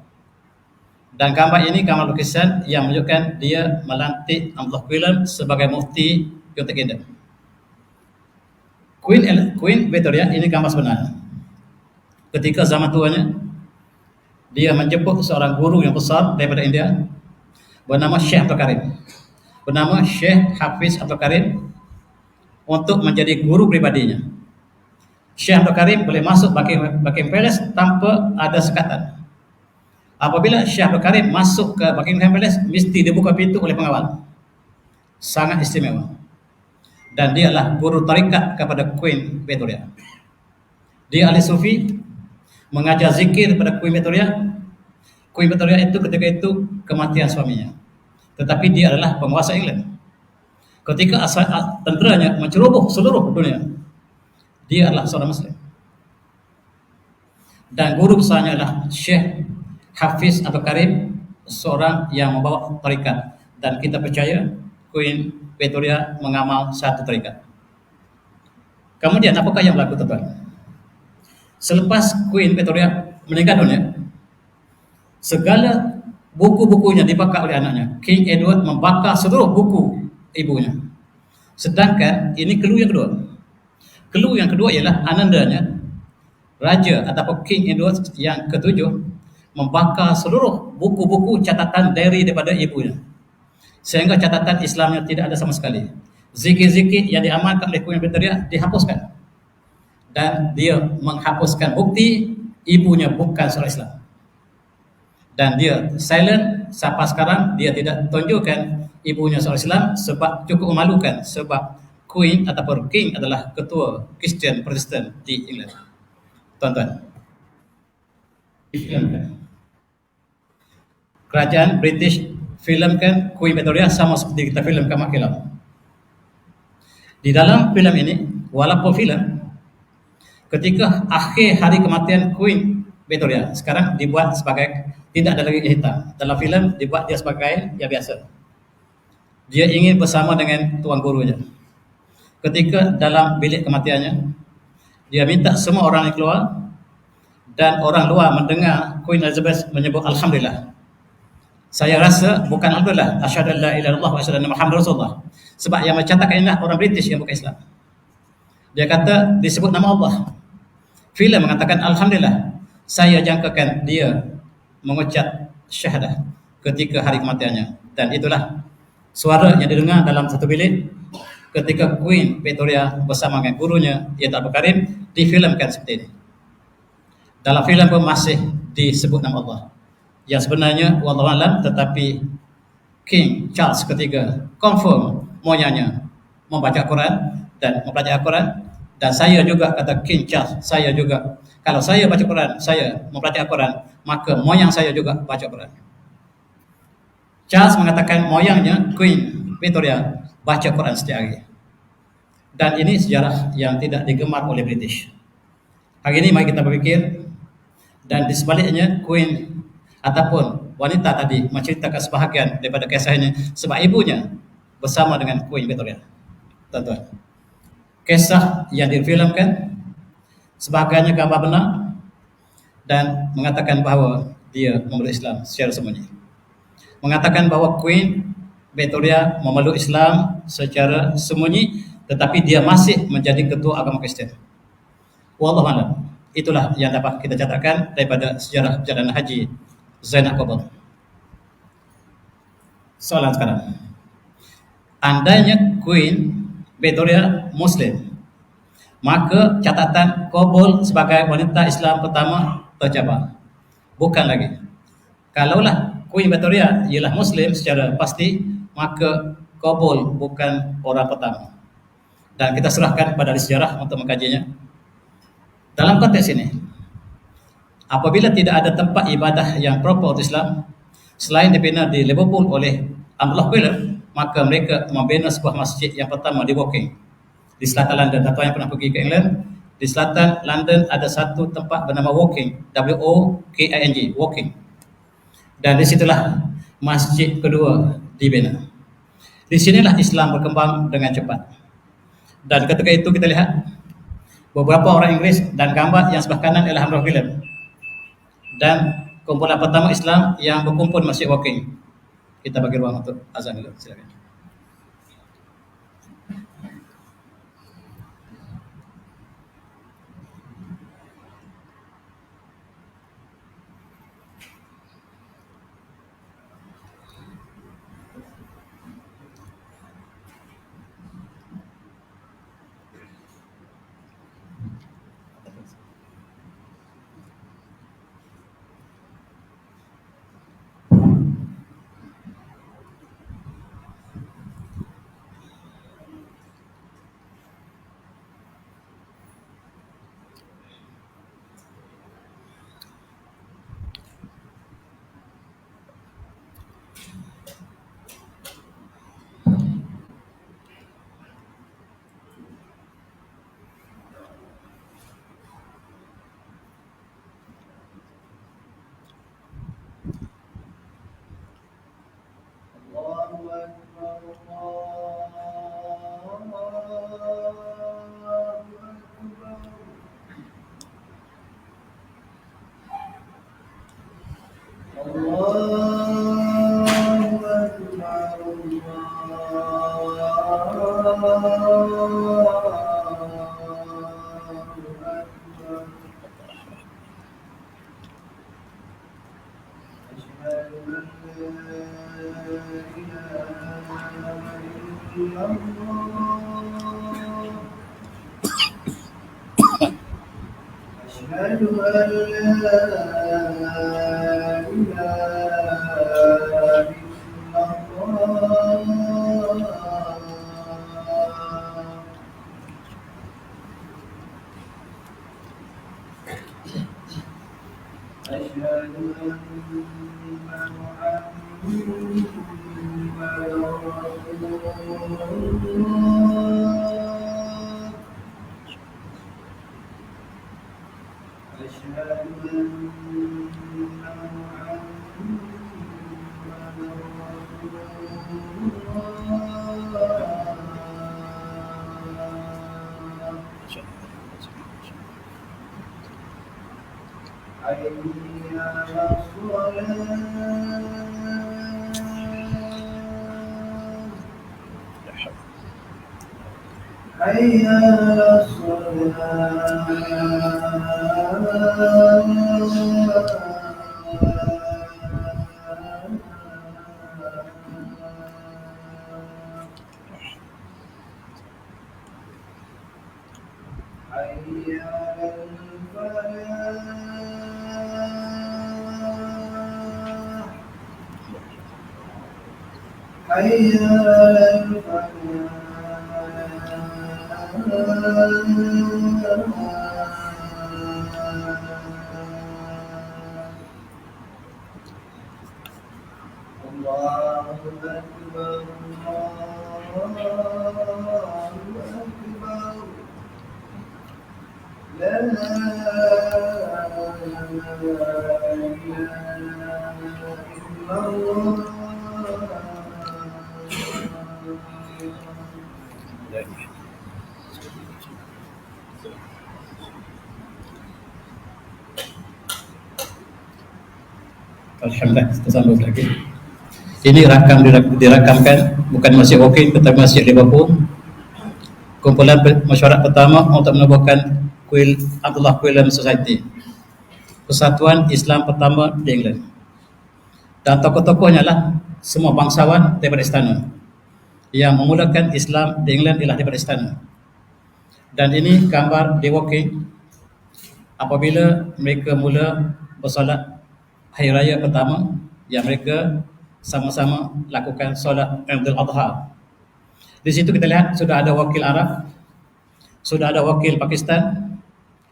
Speaker 1: Dan gambar ini gambar lukisan yang menunjukkan dia melantik Abdullah Quillen sebagai mufti United Kingdom. Queen Victoria ini gambar sebenarnya. Ketika zaman tuanya, dia menjemput seorang guru yang besar daripada India bernama Syekh Abdul Karim, bernama Syekh Hafiz Abdul Karim, untuk menjadi guru pribadinya. Syekh Abdul Karim boleh masuk Buckingham Palace tanpa ada sekatan. Apabila Syekh Abdul Karim masuk ke Buckingham Palace, mesti dibuka pintu oleh pengawal. sangat istimewa. Dan dia adalah guru tarikat kepada Queen Victoria. Dia ahli sufi, mengajar zikir kepada Queen Victoria. Queen Victoria itu ketika itu kematian suaminya. Tetapi dia adalah penguasa England. Ketika tenteranya menceroboh seluruh dunia, dia adalah seorang Muslim. Dan guru besarnya adalah Syekh Hafiz Abdul Karim, seorang yang membawa tarikat. Dan kita percaya Queen Victoria mengamal satu tarikat. Kemudian apakah yang berlaku, teman? Selepas Queen Victoria meninggal dunia, segala buku-bukunya dibakar oleh anaknya. King Edward membakar seluruh buku ibunya. Sedangkan ini clue yang kedua. Clue yang kedua ialah anandanya, Raja ataupun King Edward yang ketujuh, membakar seluruh buku-buku catatan diary daripada ibunya. Sehingga catatan Islamnya tidak ada sama sekali. Zikir-zikir yang diamalkan oleh Queen Victoria dihapuskan. Dan dia menghapuskan bukti ibunya bukan seorang Islam. Dan dia silent sampai sekarang, dia tidak tunjukkan ibunya seorang Islam sebab cukup memalukan, sebab Queen ataupun King adalah ketua Kristian Protestan di England. Tuan-tuan, difilmkan. Kerajaan British filmkan Queen Victoria sama seperti kita filmkan Mak Kilau. Di dalam filem ini, walaupun filem ketika akhir hari kematian Queen Victoria sekarang dibuat sebagai tidak ada lagi hitam. Dalam filem dibuat dia sebagai yang biasa. Dia ingin bersama dengan tuan gurunya. Ketika dalam bilik kematiannya, dia minta semua orang yang keluar dan orang luar mendengar Queen Elizabeth menyebut Alhamdulillah. Saya rasa bukan Alhamdulillah, asyhadu an la ilaha illallah wa asyhadu anna Muhammadar Rasulullah. Sebab yang mencatatkan ini orang British yang bukan Islam. Dia kata disebut nama Allah. Filem mengatakan Alhamdulillah. Saya jangkakan dia mengucap syahadah ketika hari kematiannya. Dan itulah suara yang didengar dalam satu bilik ketika Queen Victoria bersama dengan gurunya iaitu Abdul Karim difilmkan seperti ini. Dalam filem pun masih disebut nama Allah. Yang sebenarnya wallahu alam, tetapi King Charles ketiga confirm moyangnya membaca Quran dan mempelajari Quran. Dan saya juga, kata King Charles, saya juga, kalau saya baca Quran, saya mempelajari Quran, maka moyang saya juga baca Quran. Charles mengatakan moyangnya Queen Victoria baca Quran setiap hari. Dan ini sejarah yang tidak digemar oleh British. Hari ini mari kita berfikir, dan di sebaliknya Queen ataupun wanita tadi menceritakan sebahagian daripada kisahnya sebab ibunya bersama dengan Queen Victoria. Tuan-tuan, kisah yang difilmkan sebahagiannya gambar benar dan mengatakan bahawa dia memeluk Islam secara sembunyi. Mengatakan bahawa Queen Victoria memeluk Islam secara sembunyi, tetapi dia masih menjadi ketua agama Kristian. Wallahu a'lam. Itulah yang dapat kita catatkan daripada sejarah perjalanan haji Zainab Qabal. Soalan sekarang, andainya Queen Victoria Muslim, maka catatan Qabul sebagai wanita Islam pertama tercapai. Bukan lagi. Kalaulah Queen Victoria ialah Muslim secara pasti, maka Qabul bukan orang pertama. Dan kita serahkan kepada ahli sejarah untuk mengkajinya. Dalam konteks ini, apabila tidak ada tempat ibadah yang proper untuk Islam selain dibina di Liverpool oleh Abdullah Quiller, maka mereka membina sebuah masjid yang pertama di Woking, di selatan London. Atau yang pernah pergi ke England, di selatan London ada satu tempat bernama Woking, W-O-K-I-N-G, Woking. Dan disitulah masjid kedua dibina. Di sinilah Islam berkembang dengan cepat. Dan ketika itu kita lihat beberapa orang Inggris dan gambar yang sebelah kanan ialah Hamrah Film. Dan kumpulan pertama Islam yang berkumpul di Masjid Woking. Kita bagi ruang untuk azan dulu, silakan.
Speaker 2: أشهد أن لا إله إلا الله أشهد أن محمدا رسول الله أشهد أن محمدا رسول الله حي على الصلاة حي على الصلاة حي على الفلاح حي على الفلاح الله أكبر الله أكبر لا إله إلا الله
Speaker 1: Alhamdulillah, kita sambung lagi. Ini dirakamkan bukan Masjid Wakil tetapi Masjid Liverpool. Kumpulan masyarakat pertama untuk menubuhkan Abdullah Quillen Society, persatuan Islam pertama di England. Dan tokoh-tokohnya lah semua bangsawan daripada istana. Yang memulakan Islam di England ialah daripada istana. Dan ini gambar di Woking apabila mereka mula bersolat hari raya pertama, yang mereka sama-sama lakukan solat Idul Adha. Di situ kita lihat sudah ada wakil Arab, sudah ada wakil Pakistan,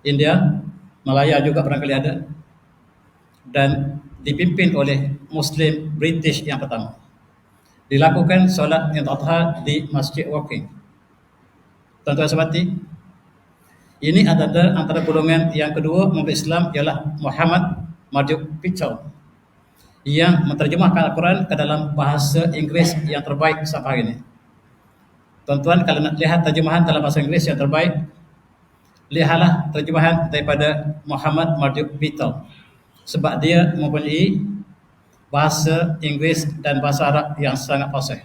Speaker 1: India, Malaya juga barangkali ada, dan dipimpin oleh Muslim British yang pertama. Dilakukan solat Idul Adha di Masjid Woking. Tuan-tuan sebati, ini adalah antara golongan yang kedua memberi Islam ialah Muhammad Marjuk Pichau yang menterjemahkan Al-Quran ke dalam bahasa Inggeris yang terbaik sampai hari ini. Tuan-tuan kalau nak lihat terjemahan dalam bahasa Inggeris yang terbaik, lihatlah terjemahan daripada Muhammad Marjuk Pichau, sebab dia mempunyai bahasa Inggeris dan bahasa Arab yang sangat fasih.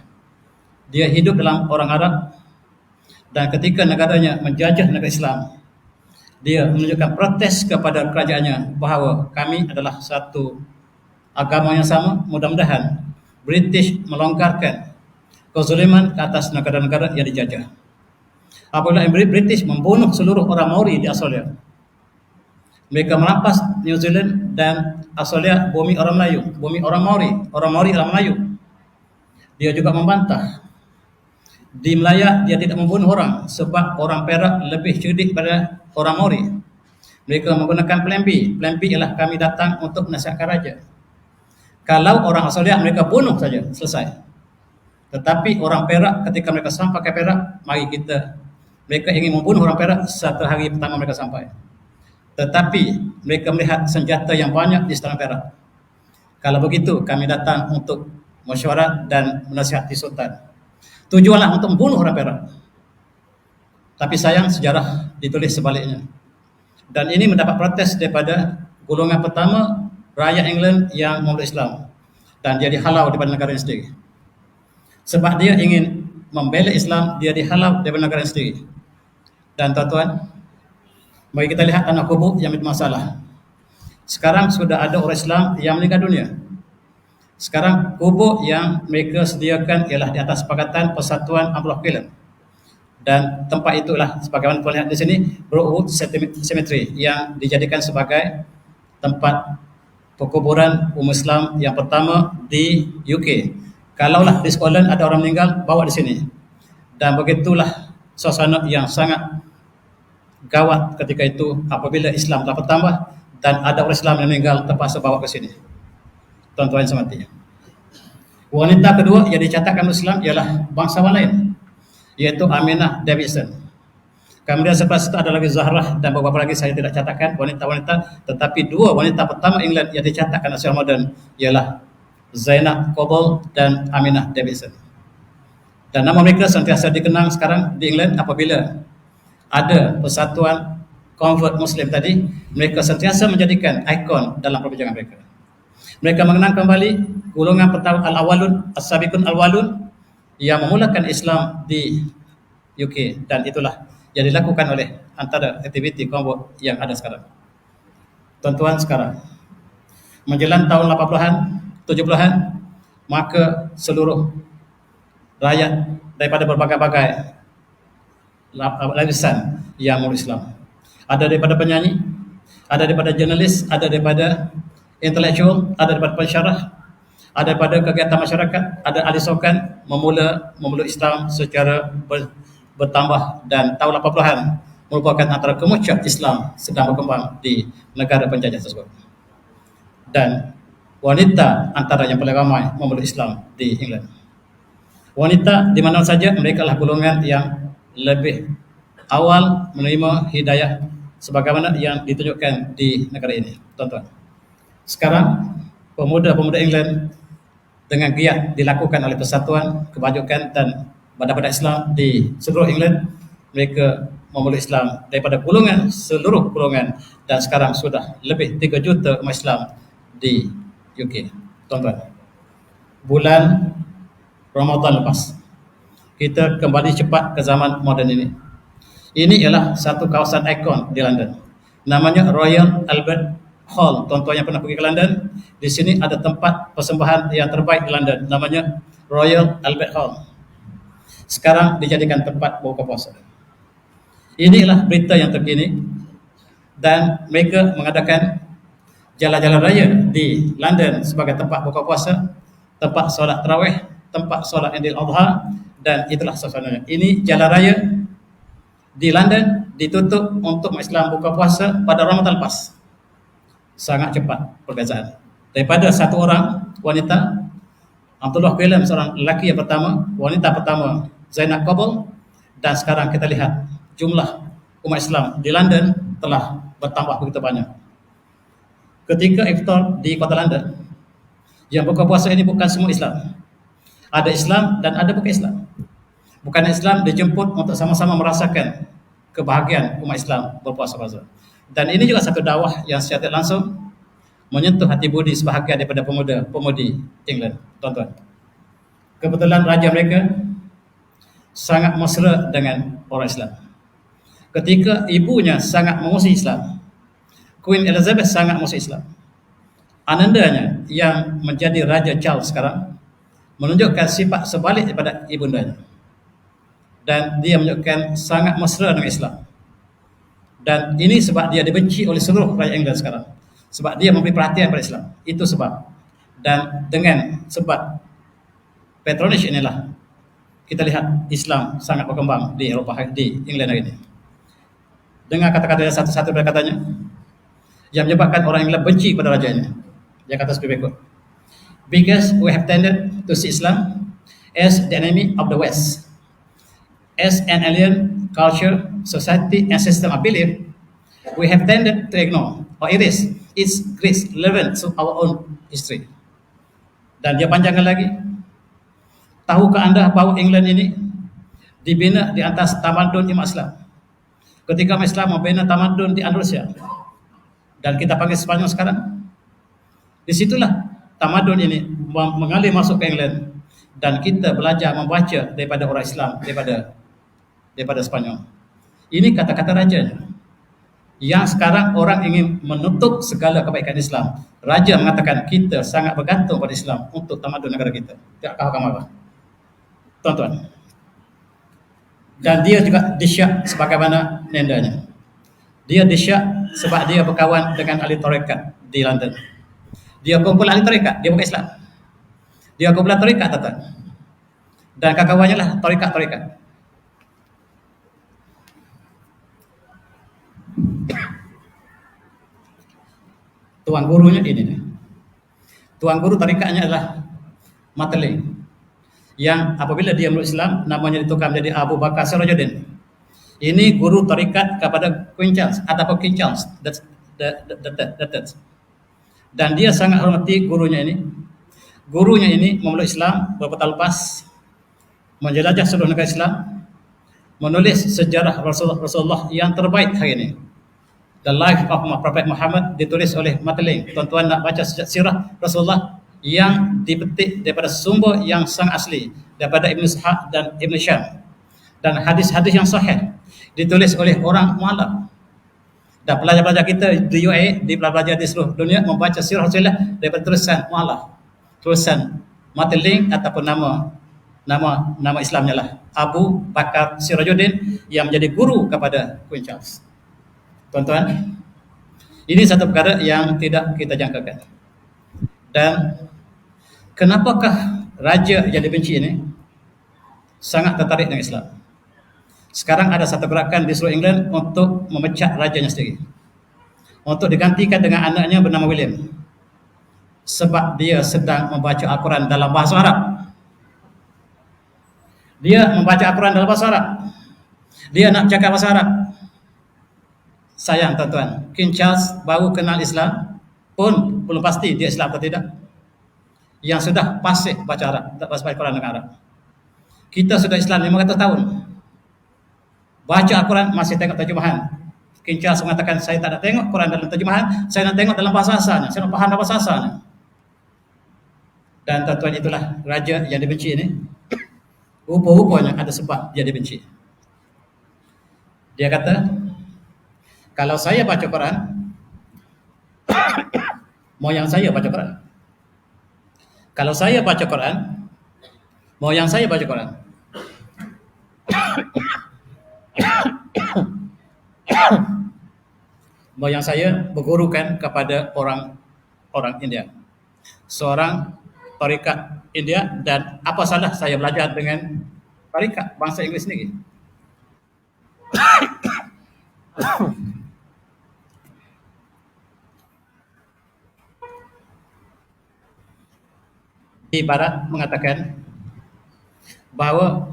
Speaker 1: Dia hidup dalam orang Arab, dan ketika negaranya menjajah negara Islam, dia menunjukkan protes kepada kerajaannya bahawa kami adalah satu agama yang sama. Mudah-mudahan British melonggarkan kezaliman ke atas negara-negara yang dijajah. Apabila British membunuh seluruh orang Maori di Australia, mereka merampas New Zealand dan Australia bumi orang Melayu, bumi orang Maori orang Melayu. Dia juga membantah di Melaya dia tidak membunuh orang sebab orang Perak lebih cerdik pada orang Maori. Mereka menggunakan plan B. Plan B ialah kami datang untuk menasihatkan raja. Kalau orang Australia mereka bunuh saja, selesai. Tetapi orang Perak ketika mereka sampai ke Perak, mereka ingin membunuh orang Perak satu hari pertama mereka sampai. Tetapi mereka melihat senjata yang banyak di istana Perak. Kalau begitu kami datang untuk mesyuarat dan menasihati Sultan. Tujuanlah untuk membunuh orang Perak. Tapi sayang sejarah ditulis sebaliknya. Dan ini mendapat protes daripada golongan pertama rakyat England yang memeluk Islam, dan dia dihalau daripada negaranya sendiri. Sebab dia ingin membela Islam, dia dihalau daripada negaranya sendiri. Dan tuan-tuan, mari kita lihat tanah kubur yang bermasalah. Sekarang sudah ada orang Islam yang meninggal dunia. Sekarang kubur yang mereka sediakan ialah di atas Pakatan Persatuan Abdullah Quillen, dan tempat itulah sebagaimana tuan lihat di sini Brookwood Cemetery yang dijadikan sebagai tempat perkuburan umat Islam yang pertama di UK. Kalaulah di Scotland ada orang meninggal, bawa di sini. Dan begitulah suasana yang sangat gawat ketika itu apabila Islam telah bertambah dan ada orang Islam yang meninggal terpaksa bawa ke sini. Tuan-tuan yang semati. Wanita kedua yang dicatatkan Islam ialah bangsawan lain, iaitu Aminah Davidson. Kemudian setelah itu ada lagi Zahrah dan beberapa lagi saya tidak catatkan wanita-wanita, tetapi dua wanita pertama England yang dicatatkan secara moden ialah Zainab Coble dan Aminah Davidson. Dan nama mereka sentiasa dikenang sekarang di England apabila ada persatuan convert Muslim tadi, mereka sentiasa menjadikan ikon dalam perbincangan mereka. Mereka mengenang kembali golongan pertama Al-Awwalun, As-Sabiqun Al-Awwalun yang memulakan Islam di UK, dan itulah yang dilakukan oleh antara aktiviti kelompok yang ada sekarang. Tuan-tuan, sekarang menjelang tahun 80-an, 70-an, maka seluruh rakyat daripada berbagai-bagai lapisan yang memeluk Islam, ada daripada penyanyi, ada daripada jurnalis, ada daripada intelektual, ada daripada pensyarah, ada daripada kegiatan masyarakat, ada ahli sokan memeluk Islam secara bertambah, dan tahun 80-an merupakan antara kemuncak Islam sedang berkembang di negara penjajah tersebut. Dan wanita antara yang paling ramai memeluk Islam di England. Wanita di mana saja mereka lah golongan yang lebih awal menerima hidayah sebagaimana yang ditunjukkan di negara ini, tuan-tuan. Sekarang pemuda-pemuda England dengan giat dilakukan oleh Persatuan Kebajukan dan Badan-badan Islam di seluruh England, mereka memeluk Islam daripada seluruh golongan, dan sekarang sudah lebih 3 juta umat Islam di UK, tuan-tuan. Bulan Ramadan lepas, kita kembali cepat ke zaman moden ini. Ini ialah satu kawasan ikon di London, namanya Royal Albert Hall. Tuan-tuan yang pernah pergi ke London, di sini ada tempat persembahan yang terbaik di London, namanya Royal Albert Hall. Sekarang dijadikan tempat berbuka puasa. Inilah berita yang terkini, dan mereka mengadakan jalan-jalan raya di London sebagai tempat buka puasa, tempat solat tarawih, tempat solat Idul Adha, dan itulah suasananya. Ini jalan raya di London ditutup untuk Islam buka puasa pada Ramadan lepas. Sangat cepat perbezaan. Daripada satu orang wanita, Abdullah Quillen seorang lelaki yang pertama, wanita pertama Zainab Coble, dan sekarang kita lihat jumlah umat Islam di London telah bertambah begitu banyak. Ketika iftar di kota London, yang buka puasa ini bukan semua Islam. Ada Islam dan ada bukan Islam. Bukan Islam dijemput untuk sama-sama merasakan kebahagiaan umat Islam berpuasa puasa. Dan ini juga satu dakwah yang secara langsung menyentuh hati budi sebahagian daripada pemuda-pemudi England, tuan-tuan. Kebetulan raja mereka sangat mesra dengan orang Islam. Ketika ibunya sangat memusuhi Islam, Queen Elizabeth sangat memusuhi Islam, anandanya yang menjadi Raja Charles sekarang menunjukkan sifat sebalik daripada ibundanya, dan dia menunjukkan sangat mesra dengan Islam. Dan ini sebab dia dibenci oleh seluruh rakyat England sekarang, sebab dia memberi perhatian pada Islam. Itu sebab. Dan dengan sebab patronage inilah kita lihat Islam sangat berkembang di Eropah, di England hari ini. Dengar kata-kata satu-satu dari katanya yang menyebabkan orang England benci pada rajanya. Dia kata seperti berikut: because we have tended to see Islam as the enemy of the West, as an alien culture, society and system of belief, we have tended to ignore or erase its great relevance to our own history. Dan dia panjangkan lagi, tahukah anda bahawa England ini dibina di atas tamadun umat Islam? Ketika umat Islam membina tamadun di Andalusia, dan kita panggil Spanyol sekarang, disitulah tamadun ini mengalir masuk ke England, dan kita belajar membaca daripada orang Islam, daripada Spanyol. Ini kata-kata rajanya Yang sekarang orang ingin menutup segala kebaikan Islam. Raja mengatakan kita sangat bergantung pada Islam untuk tamadun negara kita. Tidakkah kamu apa? Tuan-tuan. Dan dia juga disyak sebagaimana nendanya. Dia disyak sebab dia berkawan dengan ahli tarekat di London. Dia kumpul ahli tarekat, dia bukan Islam. Dia kumpulan tarekat, tuan-tuan. Dan kawan-kawannya lah tarekat-tarekat. Tuan gurunya ini nih. Tuan guru tarikatnya adalah Mateling. Yang apabila dia meluk Islam, namanya ditukar menjadi Abu Bakar Sirajuddin. Ini guru tarikat kepada Queen Charles ataupun King Charles the Third. Dan dia sangat hormati gurunya ini. Gurunya ini memeluk Islam beberapa tahun lepas, menjelajah seluruh negara Islam, menulis sejarah Rasulullah yang terbaik hari ini. The Life of Prophet Muhammad ditulis oleh Mateling. Tuan-tuan nak baca sirah Rasulullah yang dipetik daripada sumber yang sangat asli, daripada Ibn Ishaq dan Ibn Syam, dan hadis-hadis yang sahih ditulis oleh orang mualaf. Dan pelajar-pelajar kita di UAE, di pelajar di seluruh dunia membaca sirah Rasulullah daripada tulisan mualaf, tulisan Mateling ataupun nama Islamnya lah Abu Bakar Sirajuddin yang menjadi guru kepada Queen Charles. Tuan-tuan, ini satu perkara yang tidak kita jangkakan. Dan kenapakah raja yang dibenci ini sangat tertarik dengan Islam? Sekarang ada satu gerakan di seluruh England untuk memecat rajanya sendiri, untuk digantikan dengan anaknya bernama William, sebab dia sedang membaca Al-Quran dalam bahasa Arab. Dia membaca Al-Quran dalam bahasa Arab. Dia nak cakap bahasa Arab. Sayang tuan-tuan, King Charles baru kenal Islam pun belum pasti dia Islam atau tidak. Yang sudah fasih baca Arab, tak baca Al-Quran dengan Arab. Kita sudah Islam 500 tahun. Baca Al-Quran masih tengok terjemahan. King Charles mengatakan saya tak nak tengok Quran dalam terjemahan, saya nak tengok dalam bahasa asalnya, saya nak faham dalam bahasa asalnya. Dan tuan-tuan, itulah raja yang dibenci ini. Rupa-rupanya ada sebab dia dibenci. Dia kata, kalau saya baca Quran, moyang saya baca Quran. Kalau saya baca Quran, moyang saya baca Quran. Moyang saya bergurukan kepada orang India, seorang tarikat India, dan apa salah saya belajar dengan tarikat bangsa Inggeris sendiri. Di barat mengatakan bahawa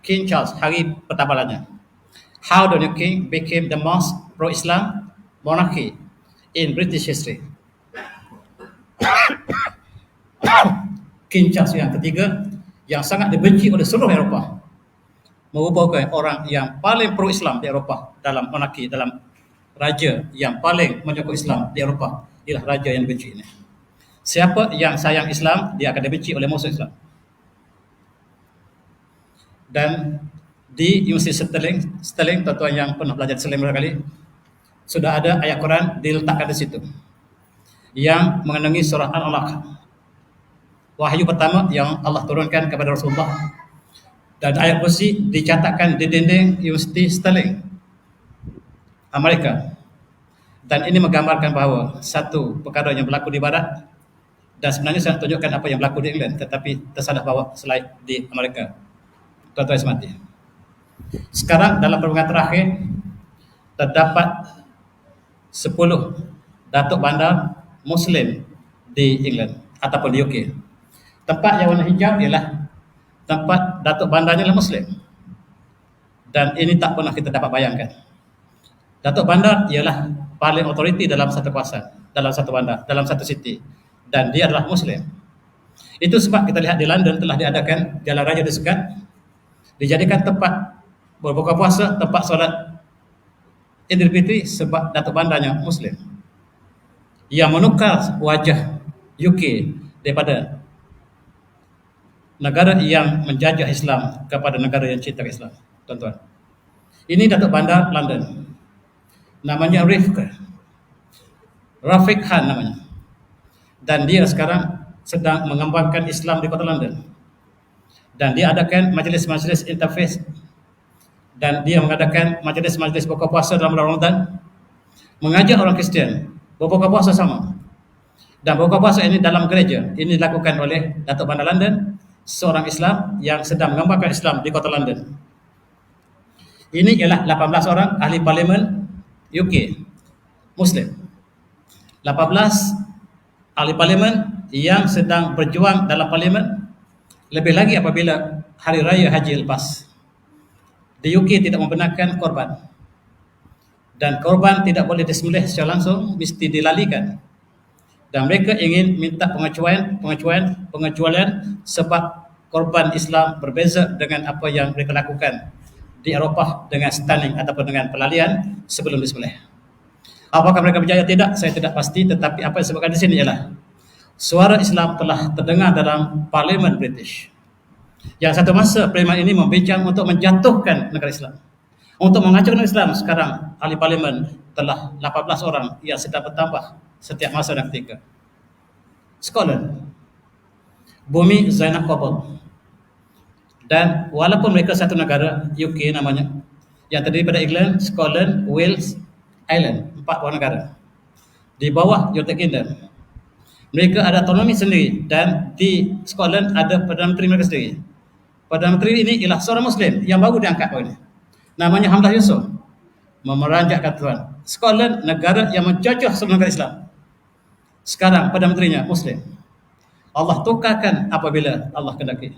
Speaker 1: King Charles hari pertambalannya, how the new king became the most pro-Islam monarchy in British history. King Charles yang ketiga yang sangat dibenci oleh seluruh Eropah, merupakan orang yang paling pro-Islam di Eropah dalam monarki, dalam raja yang paling menyokong Islam di Eropah. Ialah raja yang dibenci ini. Siapa yang sayang Islam, dia akan dibenci oleh musuh Islam. Dan di Universiti Stirling, tuan-tuan yang pernah belajar Stirling beberapa kali, sudah ada ayat Quran diletakkan di situ yang mengenangi surah Al-Alaq, wahyu pertama yang Allah turunkan kepada Rasulullah. Dan ayat kursi dicatatkan di dinding Universiti Stirling, Amerika. Dan ini menggambarkan bahawa satu perkara yang berlaku di barat, dan sebenarnya saya tunjukkan apa yang berlaku di England, tetapi tersalah bawa slide di Amerika. Tuan-tuan semati. Sekarang dalam perbincangan terakhir terdapat 10 datuk bandar Muslim di England ataupun di UK. Tempat yang warna hijau ialah tempat datuk bandarnya adalah Muslim. Dan ini tak pernah kita dapat bayangkan. Datuk bandar ialah paling otoriti dalam satu kawasan, dalam satu bandar, dalam satu city. Dan dia adalah Muslim. Itu sebab kita lihat di London telah diadakan Jalan Raya disekat, dijadikan tempat berbuka puasa, tempat solat Idul Fitri, sebab datuk bandarnya Muslim. Yang menukar wajah UK daripada negara yang menjajah Islam kepada negara yang cinta Islam. Tuan-tuan, ini datuk bandar London. namanya Rafiq Khan namanya. Dan dia sekarang sedang mengembangkan Islam di kota London. Dan dia adakan majlis-majlis interfaith, dan dia mengadakan majlis-majlis buka puasa dalam bulan Ramadan, mengajak orang Kristian berbuka puasa sama. Dan buka puasa ini dalam gereja. Ini dilakukan oleh Datuk Bandar London, seorang Islam yang sedang mengembangkan Islam di kota London. Ini ialah 18 orang ahli parlimen UK Muslim. 18 ahli parlimen yang sedang berjuang dalam parlimen. Lebih lagi apabila hari raya haji lepas. Di UK tidak membenarkan korban. Dan korban tidak boleh disembelih secara langsung, mesti dilalikan. Dan mereka ingin minta pengecualian sebab korban Islam berbeza dengan apa yang mereka lakukan di Eropah dengan stunning ataupun dengan pelalian sebelum disembelih. Apakah mereka berjaya? Tidak, saya tidak pasti, tetapi apa yang disebutkan di sini ialah suara Islam telah terdengar dalam Parlimen British. Yang satu masa parlimen ini membincang untuk menjatuhkan negara Islam, untuk menghancurkan Islam. Sekarang ahli parlimen telah 18 orang yang sedang bertambah setiap masa dan ketika. Scotland, Bumi Zainab Kobol. Dan walaupun mereka satu negara, UK namanya, yang terdiri pada England, Scotland, Wales, Ireland, 4 buah negara di bawah United Kingdom. Mereka ada autonomi sendiri, dan di Scotland ada Perdana Menteri mereka sendiri. Perdana Menteri ini ialah seorang Muslim yang baru diangkat baru ini. Namanya Hamzah Yusuf. Memeranjakkan Tuhan. Scotland negara yang menjajah seluruh negara Islam. Sekarang Perdana Menterinya Muslim. Allah tukarkan apabila Allah kehendaki.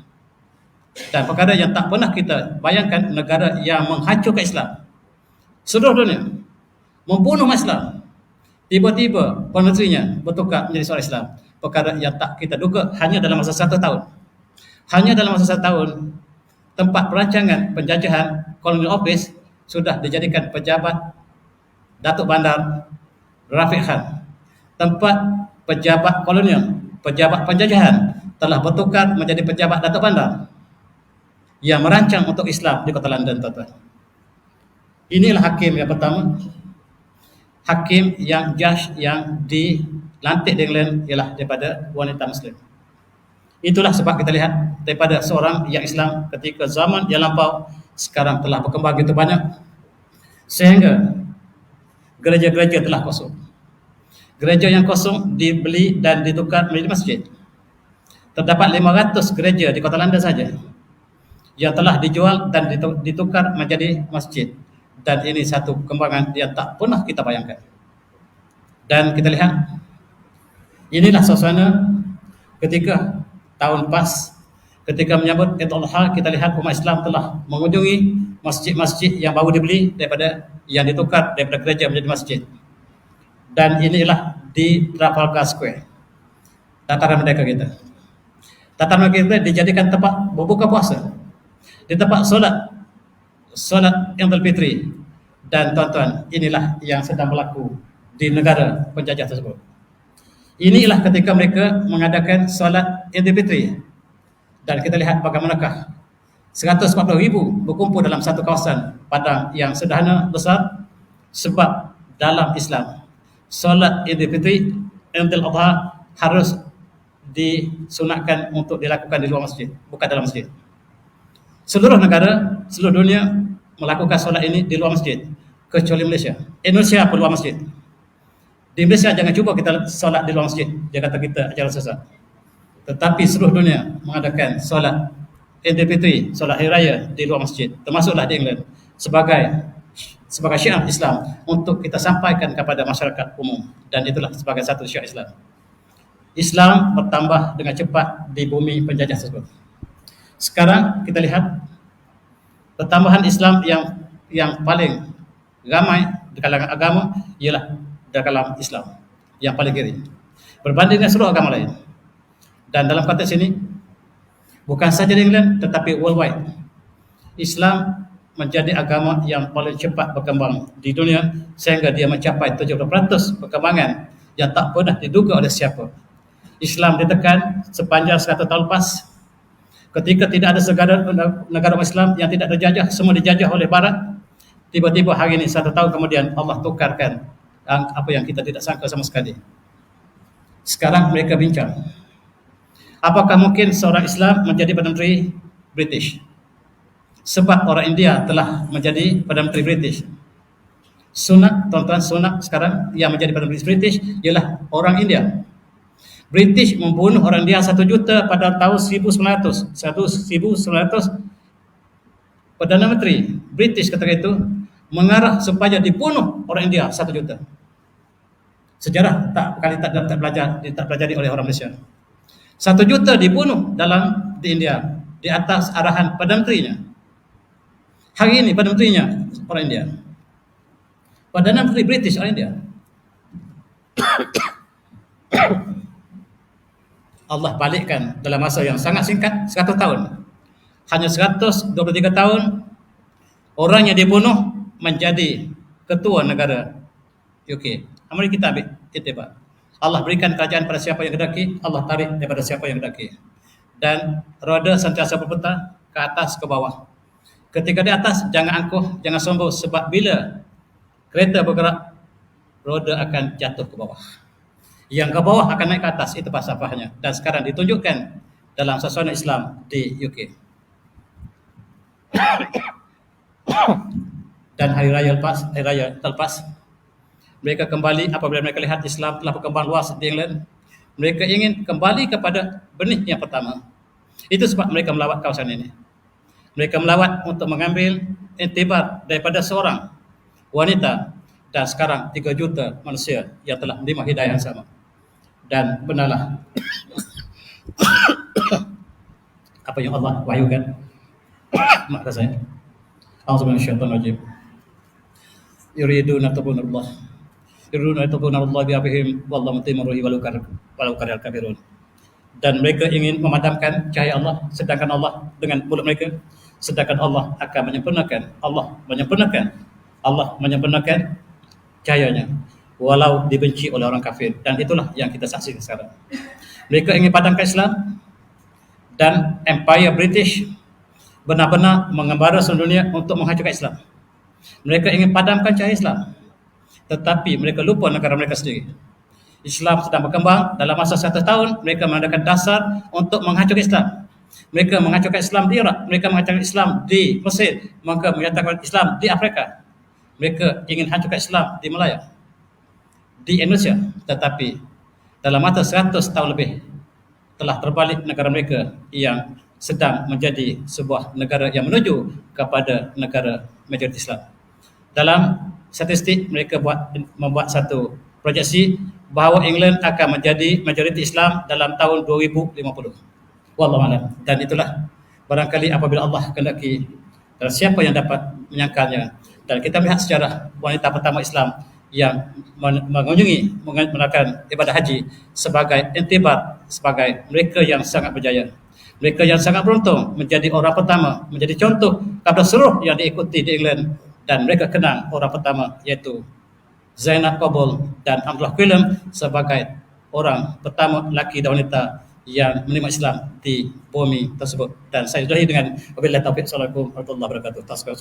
Speaker 1: Dan perkara yang tak pernah kita bayangkan, negara yang menghancurkan Islam seluruh dunia, membunuh umat Islam, tiba-tiba Perdana Menterinya bertukar menjadi seorang Islam. Perkara yang tak kita duga hanya dalam masa 1 tahun. Hanya dalam masa 1 tahun, tempat perancangan penjajahan Colonial Office sudah dijadikan pejabat Datuk Bandar Rafiq Khan. Tempat pejabat kolonial, pejabat penjajahan telah bertukar menjadi pejabat Datuk Bandar yang merancang untuk Islam di kota London, tuan-tuan. Inilah hakim yang pertama. Hakim yang judge yang dilantik di England ialah daripada wanita Muslim. Itulah sebab kita lihat daripada seorang yang Islam ketika zaman yang lampau, sekarang telah berkembang begitu banyak sehingga gereja-gereja telah kosong. Gereja yang kosong dibeli dan ditukar menjadi masjid. Terdapat 500 gereja di kota London saja yang telah dijual dan ditukar menjadi masjid. Dan ini satu perkembangan yang tak pernah kita bayangkan. Dan kita lihat, inilah suasana ketika tahun PAS, ketika menyambut Idul Adha, kita lihat umat Islam telah mengunjungi masjid-masjid yang baru dibeli daripada yang ditukar daripada gereja menjadi masjid. Dan inilah di Trafalgar Square, dataran merdeka kita. Dataran merdeka kita dijadikan tempat berbuka puasa, di tempat solat Idul Fitri. Dan tuan-tuan, inilah yang sedang berlaku di negara penjajah tersebut. Inilah ketika mereka mengadakan solat Idul Fitri. Dan kita lihat bagaimanakah 140,000 berkumpul dalam satu kawasan padang yang sederhana besar. Sebab dalam Islam, solat Idul Fitri, Idul Adha harus disunatkan untuk dilakukan di luar masjid, bukan dalam masjid. Seluruh negara, seluruh dunia melakukan solat ini di luar masjid, kecuali Malaysia. Indonesia pun luar masjid. Di Malaysia jangan cuba kita solat di luar masjid, dia kata kita ajaran sesat. Tetapi seluruh dunia mengadakan solat Idul Fitri, solat Hari Raya di luar masjid, termasuklah di England, sebagai syiar Islam untuk kita sampaikan kepada masyarakat umum. Dan itulah sebagai satu syiar Islam. Islam bertambah dengan cepat di bumi penjajah tersebut. Sekarang kita lihat pertambahan Islam yang paling ramai di kalangan agama ialah dalam Islam yang paling kiri berbanding dengan seluruh agama lain. Dan dalam konteks ini, bukan saja di England tetapi worldwide, Islam menjadi agama yang paling cepat berkembang di dunia, sehingga dia mencapai 70% perkembangan yang tak pernah diduga oleh siapa. Islam ditekan sepanjang 100 tahun lepas, ketika tidak ada segala negara Islam yang tidak terjajah, semua dijajah oleh Barat. Tiba-tiba hari ini 1 tahun kemudian Allah tukarkan apa yang kita tidak sangka sama sekali. Sekarang mereka bincang, apakah mungkin seorang Islam menjadi Perdana Menteri British? Sebab orang India telah menjadi Perdana Menteri British. Sunak, tuan-tuan, sunak sekarang yang menjadi Perdana Menteri British ialah orang India. British membunuh orang India 1 juta pada tahun 1900. 1900 Perdana Menteri British ketika itu mengarah supaya dibunuh orang India 1 juta. Sejarah tak pelajari oleh orang Malaysia. 1 juta dibunuh di India di atas arahan Perdana Menterinya. Hari ini Perdana Menterinya orang India. Perdana Menteri British orang India. Allah balikkan dalam masa yang sangat singkat, 100 tahun. Hanya 123 tahun orang yang dibunuh menjadi ketua negara UK. Mari kita ambil iktibar. Allah berikan kerajaan pada siapa yang kedaki, Allah tarik daripada siapa yang kedaki. Dan roda sentiasa berputar ke atas ke bawah. Ketika di atas jangan angkuh, jangan sombong, sebab bila kereta bergerak, roda akan jatuh ke bawah. Yang ke bawah akan naik ke atas, itu falsafahnya. Dan sekarang ditunjukkan dalam suasana Islam di UK. Dan hari raya terlepas, mereka kembali apabila mereka lihat Islam telah berkembang luas di England, mereka ingin kembali kepada benih yang pertama. Itu sebab mereka melawat kawasan ini. Mereka melawat untuk mengambil intibar daripada seorang wanita, dan sekarang 3 juta manusia yang telah menerima hidayah yang sama. Dan benarlah apa yang Allah wahyukan. Maaf saya. A'udzubillahi minasyaitonir rajim. Yuriduna tabunallah. Yuriduna tabunallah bi abihim wallahu mutimmu ruhi walau karihal kafirun. Dan mereka ingin memadamkan cahaya Allah, sedangkan Allah dengan mulut mereka, sedangkan Allah akan menyempurnakan cahayanya walau dibenci oleh orang kafir. Dan itulah yang kita saksikan sekarang. Mereka ingin padamkan Islam, dan Empire British benar-benar mengembara seluruh dunia untuk menghancurkan Islam. Mereka ingin padamkan cahaya Islam, tetapi mereka lupa negara mereka sendiri. Islam sedang berkembang. Dalam masa 100 tahun mereka mengadakan dasar untuk menghancurkan Islam. Mereka menghancurkan Islam di Iraq, mereka menghancurkan Islam di Mesir, mereka menyatakan Islam di Afrika. Mereka ingin hancurkan Islam di Malaya, di Indonesia, tetapi dalam masa 100 tahun lebih telah terbalik negara mereka yang sedang menjadi sebuah negara yang menuju kepada negara majoriti Islam. Dalam statistik mereka membuat satu proyeksi bahawa England akan menjadi majoriti Islam dalam tahun 2050. Wallahu a'lam. Dan itulah barangkali apabila Allah kehendaki, dan siapa yang dapat menyangkalnya. Dan kita melihat sejarah wanita pertama Islam yang melakukan ibadah haji sebagai intibar, sebagai mereka yang sangat berjaya, mereka yang sangat beruntung menjadi orang pertama, menjadi contoh kepada seluruh yang diikuti di England. Dan mereka kenang orang pertama, iaitu Zainab Qabul dan Abdullah Quillen sebagai orang pertama lelaki dan wanita yang menerima Islam di bumi tersebut. Dan saya sudahi dengan wabillahi taufiq. Assalamualaikum warahmatullahi wabarakatuh. Tasbih.